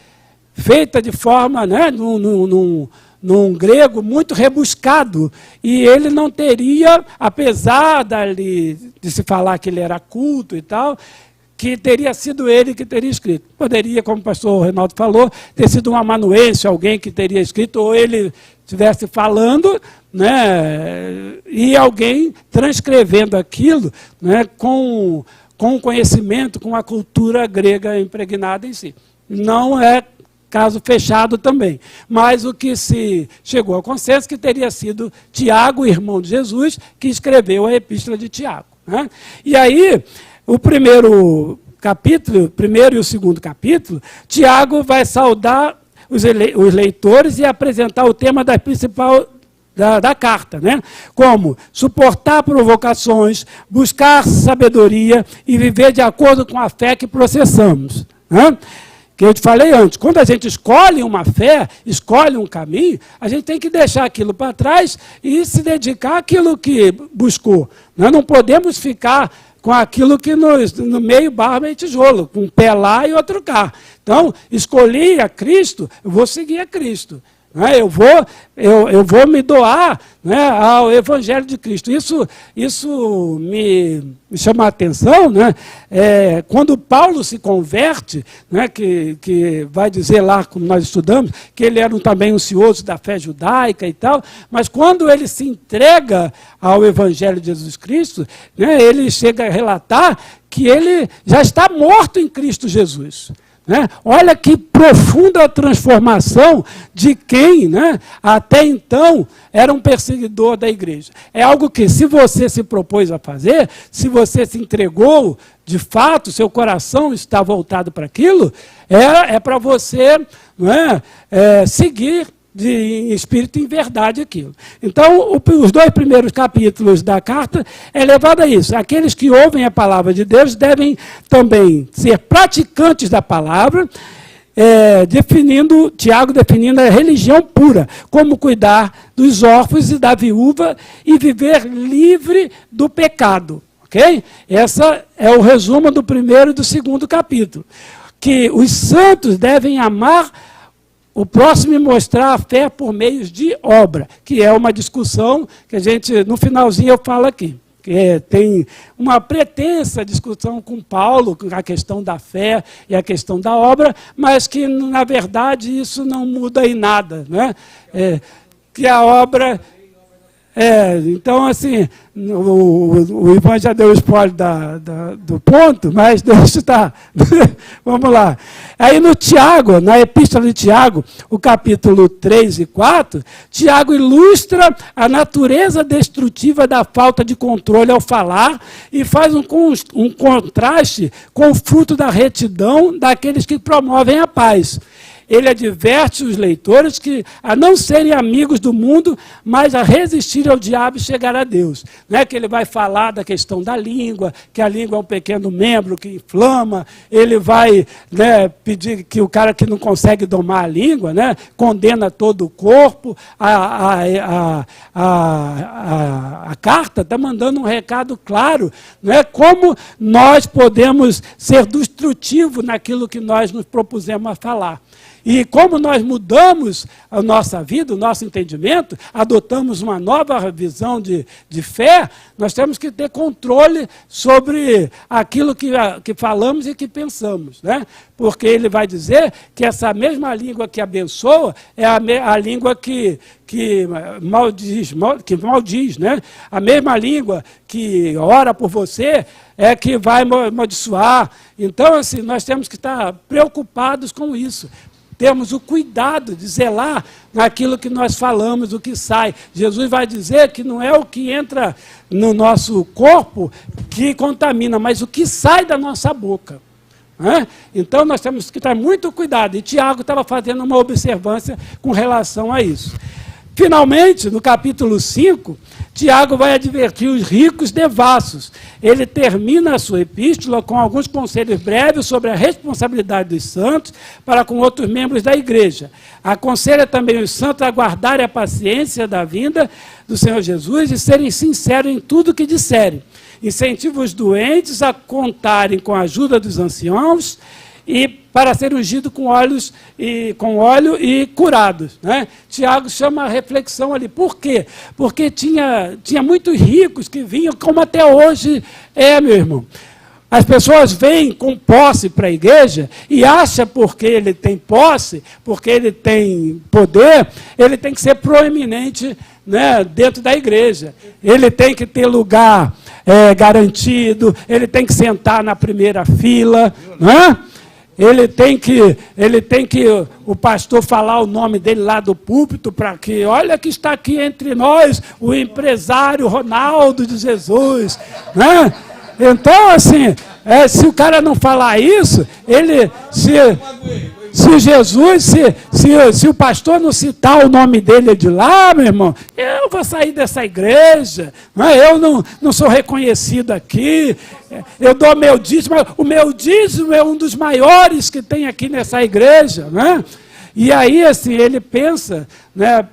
feita de forma, né, num grego muito rebuscado, e ele não teria, apesar de se falar que ele era culto e tal, que teria sido ele que teria escrito. Poderia, como o pastor Reinaldo falou, ter sido um amanuense, alguém que teria escrito, ou ele estivesse falando, né, e alguém transcrevendo aquilo, né, com conhecimento, com a cultura grega impregnada em si. Não é caso fechado também. Mas o que se chegou ao consenso que teria sido Tiago, irmão de Jesus, que escreveu a epístola de Tiago, né? E aí, o primeiro capítulo, o primeiro e o segundo capítulo, Tiago vai saudar os leitores e apresentar o tema da principal da carta, né? Como suportar provocações, buscar sabedoria e viver de acordo com a fé que processamos, né? Que eu te falei antes, quando a gente escolhe uma fé, escolhe um caminho, a gente tem que deixar aquilo para trás e se dedicar àquilo que buscou. Nós não podemos ficar com aquilo que no meio barro e tijolo, com um pé lá e outro cá. Então, escolhi a Cristo, eu vou seguir a Cristo. Né? Eu vou me doar, né, ao Evangelho de Cristo. Isso me chama a atenção, né? Quando Paulo se converte, né, que vai dizer lá, como nós estudamos, que ele era também um cioso da fé judaica e tal, mas quando ele se entrega ao Evangelho de Jesus Cristo, né, ele chega a relatar que ele já está morto em Cristo Jesus. Né? Olha que profunda transformação de quem, né, até então era um perseguidor da igreja. É algo que, se você se propôs a fazer, se você se entregou, de fato, seu coração está voltado para aquilo, é para você, não seguir em espírito e em verdade aquilo. Então, os 2 primeiros capítulos da carta é levado a isso. Aqueles que ouvem a palavra de Deus devem também ser praticantes da palavra, Tiago definindo a religião pura, como cuidar dos órfãos e da viúva e viver livre do pecado. Ok? Esse é o resumo do primeiro e do segundo capítulo. Que os santos devem amar o próximo, mostrar a fé por meios de obra, que é uma discussão que a gente, no finalzinho eu falo aqui, que tem uma pretensa discussão com Paulo, com a questão da fé e a questão da obra, mas que, na verdade, isso não muda em nada, né? Que a obra... então, assim, o Ivan já deu o spoiler do ponto, mas deixa estar. Vamos lá. Aí no Tiago, na Epístola de Tiago, o capítulo 3 e 4, Tiago ilustra a natureza destrutiva da falta de controle ao falar e faz um contraste com o fruto da retidão daqueles que promovem a paz. Ele adverte os leitores a não serem amigos do mundo, mas a resistir ao diabo e chegar a Deus. Não é que ele vai falar da questão da língua, que a língua é um pequeno membro que inflama, ele vai, né, pedir que o cara que não consegue domar a língua, né, condena todo o corpo. A carta está mandando um recado claro, né, como nós podemos ser destrutivos naquilo que nós nos propusemos a falar. E como nós mudamos a nossa vida, o nosso entendimento, adotamos uma nova visão de fé, nós temos que ter controle sobre aquilo que falamos e que pensamos, né? Porque ele vai dizer que essa mesma língua que abençoa é a língua que maldiz, né? A mesma língua que ora por você é que vai amaldiçoar. Então, assim, nós temos que estar preocupados com isso. Temos o cuidado de zelar naquilo que nós falamos, o que sai. Jesus vai dizer que não é o que entra no nosso corpo que contamina, mas o que sai da nossa boca. Né? Então, nós temos que ter muito cuidado. E Tiago estava fazendo uma observância com relação a isso. finalmente, no capítulo 5, Tiago vai advertir os ricos devassos. Ele termina a sua epístola com alguns conselhos breves sobre a responsabilidade dos santos para com outros membros da igreja. Aconselha também os santos a guardarem a paciência da vinda do Senhor Jesus e serem sinceros em tudo o que disserem. Incentiva os doentes a contarem com a ajuda dos anciãos e para serem ungidos com óleo e curados. Né? Tiago chama a reflexão ali. Por quê? Porque tinha muitos ricos que vinham, como até hoje meu irmão. As pessoas vêm com posse para a igreja e acham porque ele tem posse, porque ele tem poder, ele tem que ser proeminente, né, dentro da igreja. Ele tem que ter lugar garantido, ele tem que sentar na primeira fila, né? Ele tem que o pastor falar o nome dele lá do púlpito para que, olha que está aqui entre nós o empresário Ronaldo de Jesus, né? Então, assim, se o cara não falar isso, se Jesus, se o pastor não citar o nome dele de lá, meu irmão, eu vou sair dessa igreja, né? Eu não sou reconhecido aqui, eu dou meu dízimo, o meu dízimo é um dos maiores que tem aqui nessa igreja, né? E aí, assim, ele pensa, né?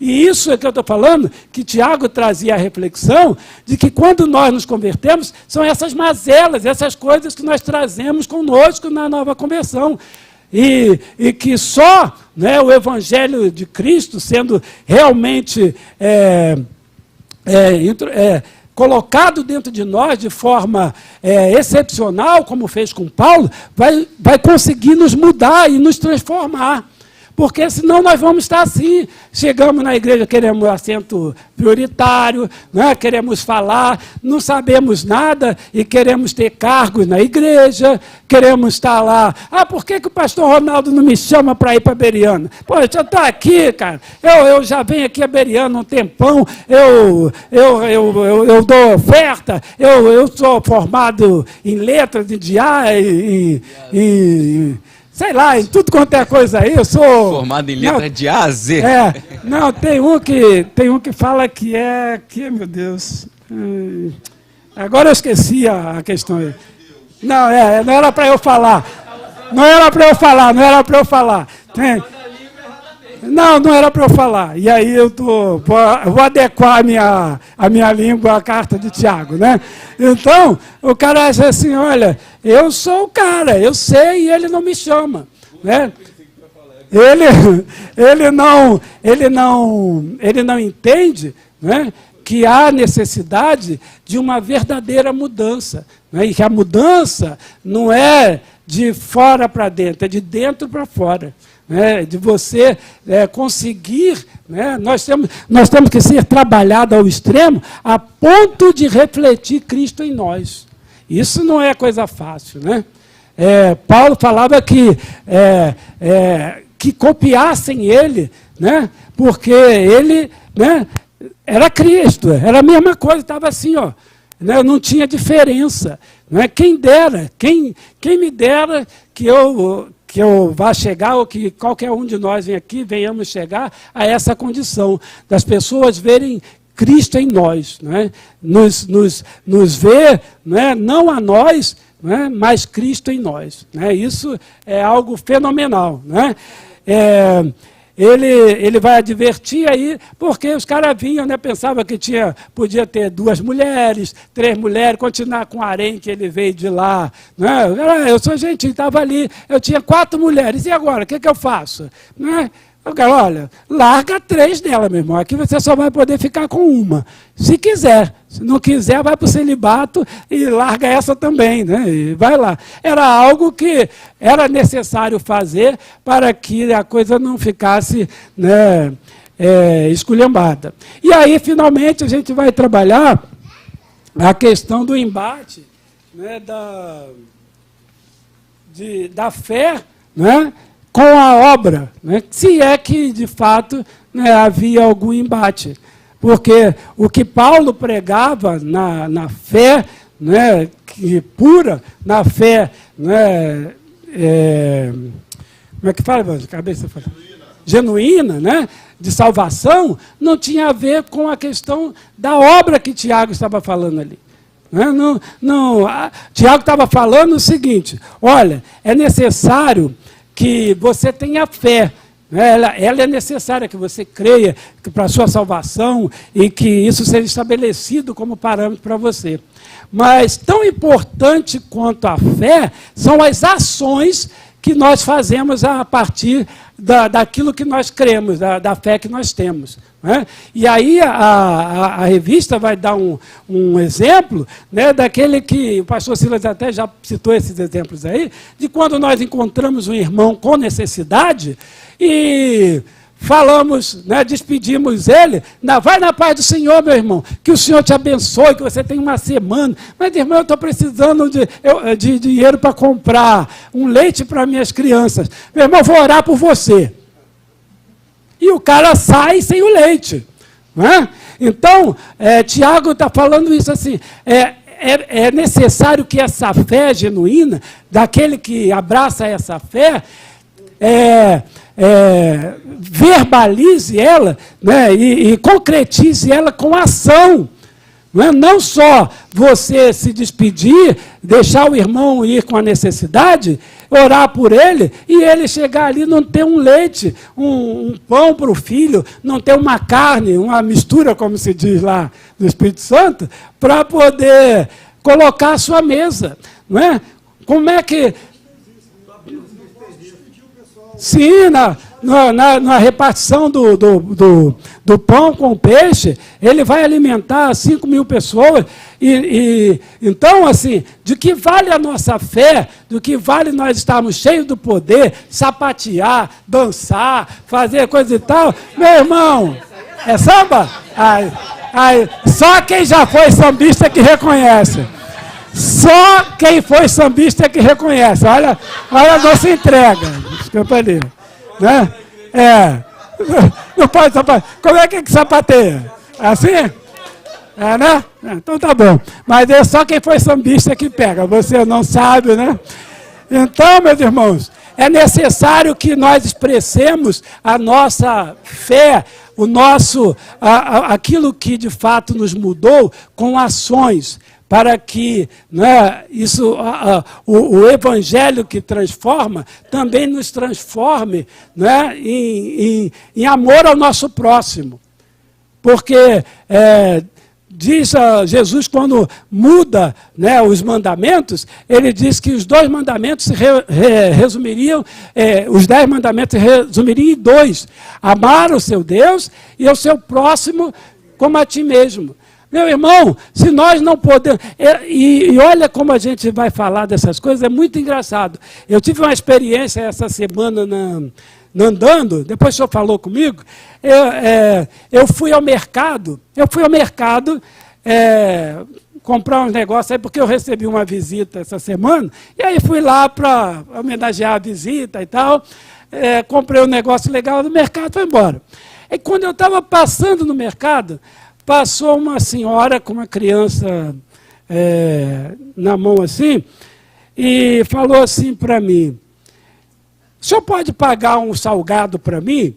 E isso é que eu estou falando, que Tiago trazia a reflexão de que quando nós nos convertemos, são essas mazelas, essas coisas que nós trazemos conosco na nova conversão. E que só, né, o Evangelho de Cristo sendo realmente colocado dentro de nós de forma excepcional, como fez com Paulo, vai conseguir nos mudar e nos transformar. Porque senão nós vamos estar assim, chegamos na igreja, queremos assento prioritário, né? Queremos falar, não sabemos nada e queremos ter cargos na igreja, queremos estar lá. Por que o pastor Ronaldo não me chama para ir para Beriano? Pô, eu já estou aqui, cara, eu já venho aqui a Beriano há um tempão, eu dou oferta, eu sou formado em letras de DA e sei lá, em tudo quanto é coisa aí, eu sou... Formado em letra de A a Z. Não, tem um que fala que meu Deus... Agora eu esqueci a questão aí. Não era para eu falar. Não era para eu falar. Não era para eu falar. E aí eu vou adequar a minha língua à carta de Tiago, né? Então, o cara acha assim, olha, eu sou o cara, eu sei e ele não me chama, né? Ele não entende, né, que há necessidade de uma verdadeira mudança, né? E que a mudança não é de fora para dentro, é de dentro para fora. De você conseguir, né? Nós temos que ser trabalhados ao extremo a ponto de refletir Cristo em nós. Isso não é coisa fácil, né? Paulo falava que copiassem ele, né? Porque ele, né, era Cristo, era a mesma coisa, estava assim, ó, né? Não tinha diferença, né? Quem me dera que eu vá chegar, ou que qualquer um de nós venhamos chegar a essa condição, das pessoas verem Cristo em nós, né? Nos ver, né? Não a nós, né? Mas Cristo em nós, né? Isso é algo fenomenal, né? Ele vai advertir aí, porque os caras vinham, né, pensavam que podia ter 2 mulheres, 3 mulheres, continuar com o harém que ele veio de lá. Né? Eu sou gentil, estava ali, eu tinha 4 mulheres, e agora, o que eu faço? Né? Eu falo, olha, larga 3 dela, meu irmão, aqui você só vai poder ficar com uma, se quiser. Se não quiser, vai para o celibato e larga essa também, né? E vai lá. Era algo que era necessário fazer para que a coisa não ficasse, né, esculhambada. E aí, finalmente, a gente vai trabalhar a questão do embate, né, da fé, né, com a obra, né? Se é que, de fato, né, havia algum embate. Porque o que Paulo pregava na fé, né, pura, na fé, né, como é que fala, cabeça? Genuína, né? de salvação não tinha a ver com a questão da obra que Tiago estava falando ali. Tiago estava falando o seguinte, olha, é necessário que você tenha fé, ela é necessária que você creia para a sua salvação e que isso seja estabelecido como parâmetro para você. Mas tão importante quanto a fé são as ações que nós fazemos a partir daquilo que nós cremos, da fé que nós temos. Né? E aí a revista vai dar um exemplo, né, daquele que o pastor Silas até já citou esses exemplos aí, de quando nós encontramos um irmão com necessidade e falamos, né, despedimos ele, vai na paz do Senhor, meu irmão, que o Senhor te abençoe, que você tenha uma semana. Mas, irmão, eu estou precisando de dinheiro para comprar um leite para minhas crianças. Meu irmão, vou orar por você. E o cara sai sem o leite. Né? Então, Tiago está falando isso assim, é necessário que essa fé genuína, daquele que abraça essa fé, verbalize ela, né, e concretize ela com ação. Não só você se despedir, deixar o irmão ir com a necessidade, orar por ele, e ele chegar ali não ter um leite, um pão para o filho, não ter uma carne, uma mistura, como se diz lá no Espírito Santo, para poder colocar a sua mesa. Não é? Como é que... Sim, na repartição do pão com peixe, ele vai alimentar 5.000 pessoas. Então, assim, de que vale a nossa fé, do que vale nós estarmos cheios do poder, sapatear, dançar, fazer coisa e tal? Meu irmão, é samba? Só quem já foi sambista que reconhece. Só quem foi sambista é que reconhece. Olha a nossa entrega. Desculpa ali. Né? Não pode sapatear. Como é que sapateia? Assim? Né? Então tá bom. Mas é só quem foi sambista que pega. Você não sabe, né? Então, meus irmãos, é necessário que nós expressemos a nossa fé, aquilo que de fato nos mudou com ações, para que, né, o evangelho que transforma também nos transforme, né, em amor ao nosso próximo. Porque diz Jesus, quando muda, né, os mandamentos, ele diz que os 2 mandamentos resumiriam, os 10 mandamentos resumiriam em 2. Amar o seu Deus e o seu próximo como a ti mesmo. Meu irmão, se nós não podemos... E olha como a gente vai falar dessas coisas, é muito engraçado. Eu tive uma experiência essa semana andando, depois o senhor falou comigo, eu fui ao mercado, comprar uns negócios aí, porque eu recebi uma visita essa semana, e aí fui lá para homenagear a visita e tal, comprei um negócio legal no mercado e fui embora. E quando eu estava passando no mercado, passou uma senhora com uma criança na mão assim, e falou assim para mim, o senhor pode pagar um salgado para mim?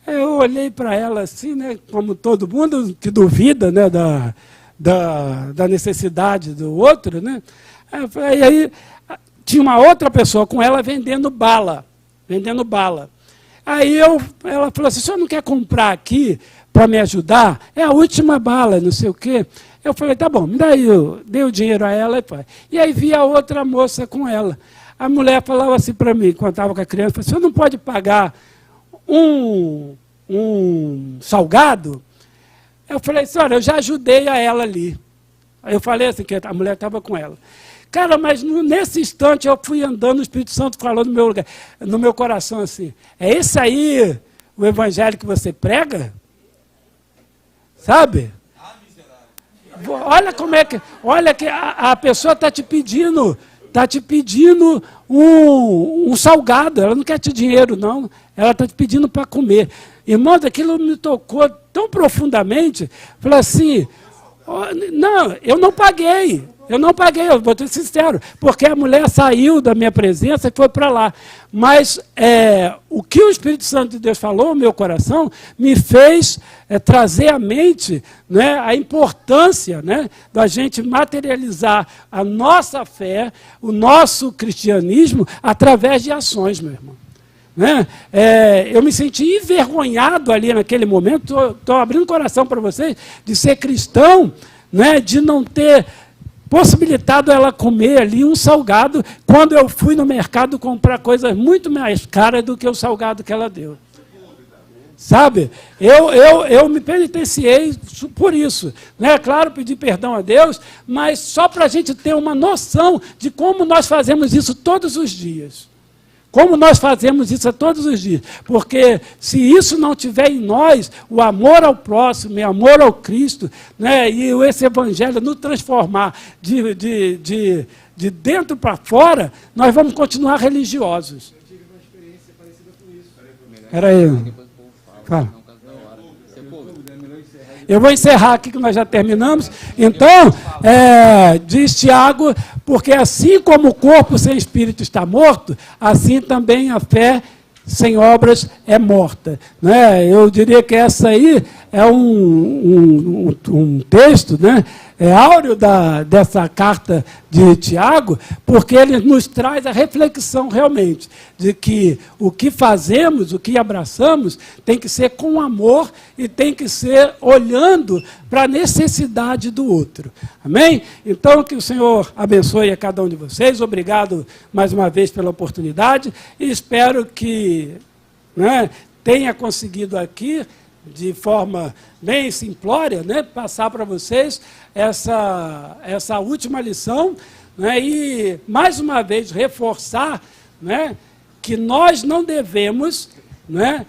Eu olhei para ela assim, né, como todo mundo que duvida, né, da necessidade do outro, né? E aí tinha uma outra pessoa com ela vendendo bala. Aí ela falou assim, o senhor não quer comprar aqui para me ajudar? É a última bala, não sei o quê. Eu falei, tá bom, me dá aí, eu dei o dinheiro a ela. E aí vi a outra moça com ela. A mulher falava assim para mim, quando estava com a criança, falou, o senhor não pode pagar um salgado? Eu falei, senhora, eu já ajudei a ela ali. Aí eu falei assim, que a mulher estava com ela. Cara, mas nesse instante eu fui andando, o Espírito Santo falou no meu coração assim, é esse aí o evangelho que você prega? Sabe? Olha como é que... Olha que a pessoa está te pedindo um salgado, ela não quer te dinheiro, não. Ela está te pedindo para comer. Irmãos, aquilo me tocou tão profundamente. Falei assim, Não, eu não paguei. Eu vou ser sincero, porque a mulher saiu da minha presença e foi para lá. Mas o que o Espírito Santo de Deus falou no meu coração me fez trazer à mente, né, a importância, né, da gente materializar a nossa fé, o nosso cristianismo, através de ações, meu irmão. Né? Eu me senti envergonhado ali naquele momento, estou abrindo o coração para vocês, de ser cristão, né, de não ter possibilitado ela comer ali um salgado, quando eu fui no mercado comprar coisas muito mais caras do que o salgado que ela deu. Sabe? Eu me penitenciei por isso. Né? Claro, pedi perdão a Deus, mas só para a gente ter uma noção de como nós fazemos isso todos os dias. Como nós fazemos isso todos os dias. Porque se isso não tiver em nós, o amor ao próximo, o amor ao Cristo, né, e esse evangelho nos transformar de dentro para fora, nós vamos continuar religiosos. Eu tive uma experiência parecida com isso. Era aí. Fala. Eu vou encerrar aqui, que nós já terminamos. Então, diz Tiago, porque assim como o corpo sem espírito está morto, assim também a fé sem obras é morta. Né? Eu diria que essa aí é um texto, né, áureo dessa carta de Tiago, porque ele nos traz a reflexão realmente de que o que fazemos, o que abraçamos, tem que ser com amor e tem que ser olhando para a necessidade do outro. Amém? Então, que o Senhor abençoe a cada um de vocês. Obrigado mais uma vez pela oportunidade e espero que, né, tenha conseguido aqui, de forma bem simplória, né, passar para vocês essa última lição, né, e, mais uma vez, reforçar, né, que nós não devemos, né,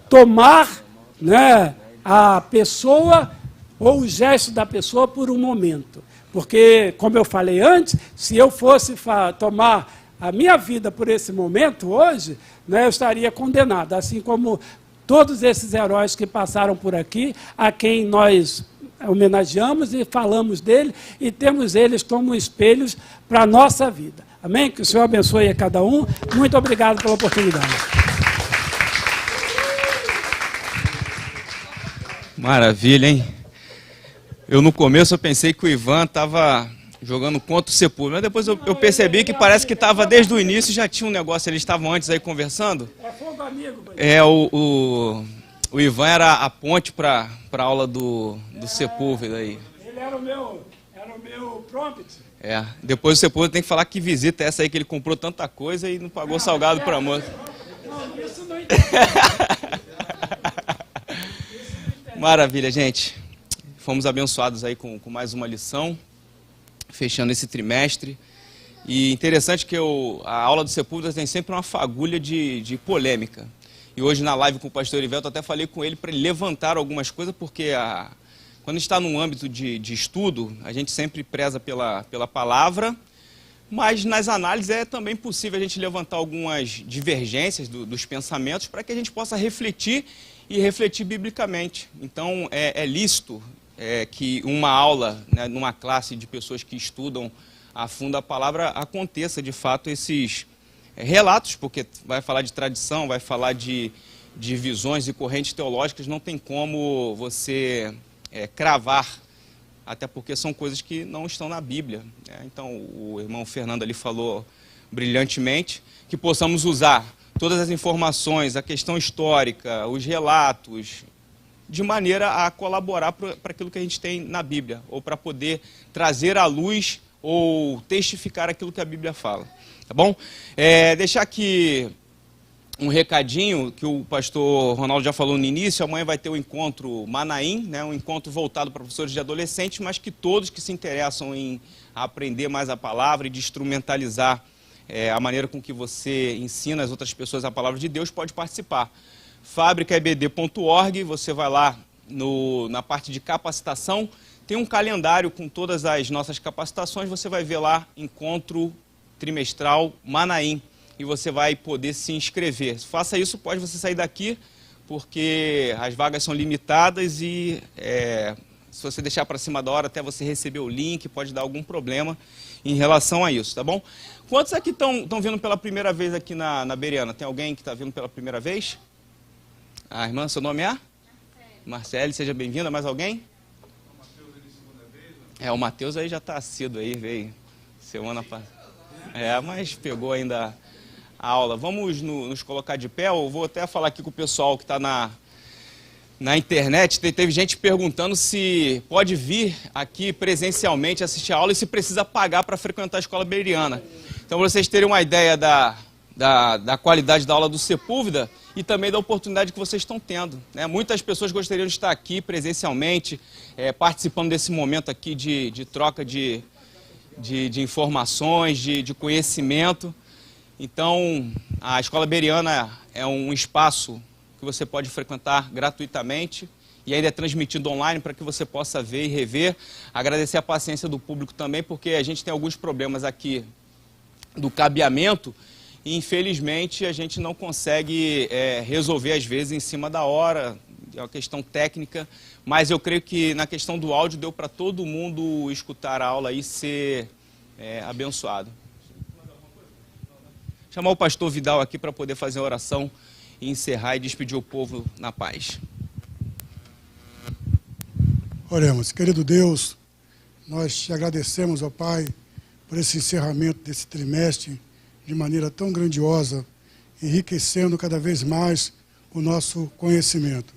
tomar, né, a pessoa ou o gesto da pessoa por um momento. Porque, como eu falei antes, se eu fosse tomar a minha vida por esse momento hoje, né, eu estaria condenado, assim como todos esses heróis que passaram por aqui, a quem nós homenageamos e falamos dele, e temos eles como espelhos para a nossa vida. Amém? Que o Senhor abençoe a cada um. Muito obrigado pela oportunidade. Maravilha, hein? No começo eu pensei que o Ivan estava jogando contra o Sepulveda, mas depois eu percebi que parece que estava desde o início, já tinha um negócio, eles estavam antes aí conversando. Fogo amigo. O Ivan era a ponte para a aula do Sepúlveda aí. Ele era o meu prompt. Depois o Sepúlveda tem que falar que visita essa aí, que ele comprou tanta coisa e não pagou salgado para a moça. Não, isso não entendo. Maravilha, gente. Fomos abençoados aí com mais uma lição, fechando esse trimestre. E interessante que a aula do Sepúlveda tem sempre uma fagulha de polêmica. E hoje na live com o pastor Erivelto, até falei com ele para ele levantar algumas coisas, porque quando está num âmbito de estudo, a gente sempre preza pela palavra, mas nas análises é também possível a gente levantar algumas divergências dos pensamentos para que a gente possa refletir e refletir biblicamente. Então é lícito que uma aula, né, numa classe de pessoas que estudam a fundo a palavra, aconteça de fato esses relatos, porque vai falar de tradição, vai falar de visões e correntes teológicas, não tem como você cravar, até porque são coisas que não estão na Bíblia. Então o irmão Fernando ali falou brilhantemente, que possamos usar todas as informações, a questão histórica, os relatos, de maneira a colaborar para aquilo que a gente tem na Bíblia, ou para poder trazer à luz ou testificar aquilo que a Bíblia fala. Tá bom? Deixar aqui um recadinho que o pastor Ronaldo já falou no início. Amanhã vai ter o encontro Manaim, né, um encontro voltado para professores de adolescentes, mas que todos que se interessam em aprender mais a palavra e de instrumentalizar a maneira com que você ensina as outras pessoas a palavra de Deus, pode participar. fabricaebd.org, você vai lá na parte de capacitação, tem um calendário com todas as nossas capacitações, você vai ver lá, encontro trimestral Manaim, e você vai poder se inscrever. Faça isso, pode você sair daqui, porque as vagas são limitadas e Se você deixar para cima da hora até você receber o link, pode dar algum problema em relação a isso, tá bom? Quantos aqui estão vindo pela primeira vez aqui na Bereana? Tem alguém que está vindo pela primeira vez? Ah, irmã, seu nome é? Marcele, seja bem-vinda. Mais alguém? O Matheus aí já está assíduo aí, veio semana passada. Mas pegou ainda a aula. Vamos nos colocar de pé. Eu vou até falar aqui com o pessoal que está na internet. Teve gente perguntando se pode vir aqui presencialmente assistir a aula e se precisa pagar para frequentar a escola bereana. Então, para vocês terem uma ideia da qualidade da aula do Sepúlveda e também da oportunidade que vocês estão tendo, né? Muitas pessoas gostariam de estar aqui presencialmente, participando desse momento aqui de troca de informações, de conhecimento. Então, a escola bereana é um espaço que você pode frequentar gratuitamente e ainda é transmitido online para que você possa ver e rever. Agradecer a paciência do público também, porque a gente tem alguns problemas aqui do cabeamento e, infelizmente, a gente não consegue resolver, às vezes, em cima da hora. É uma questão técnica, mas eu creio que na questão do áudio deu para todo mundo escutar a aula e ser abençoado. Chamar o pastor Vidal aqui para poder fazer a oração e encerrar e despedir o povo na paz. Oremos. Querido Deus, nós te agradecemos, ó Pai, por esse encerramento desse trimestre de maneira tão grandiosa, enriquecendo cada vez mais o nosso conhecimento.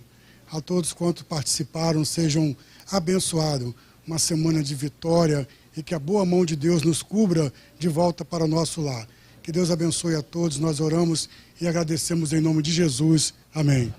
A todos quantos participaram, sejam abençoados. Uma semana de vitória e que a boa mão de Deus nos cubra de volta para o nosso lar. Que Deus abençoe a todos. Nós oramos e agradecemos em nome de Jesus. Amém.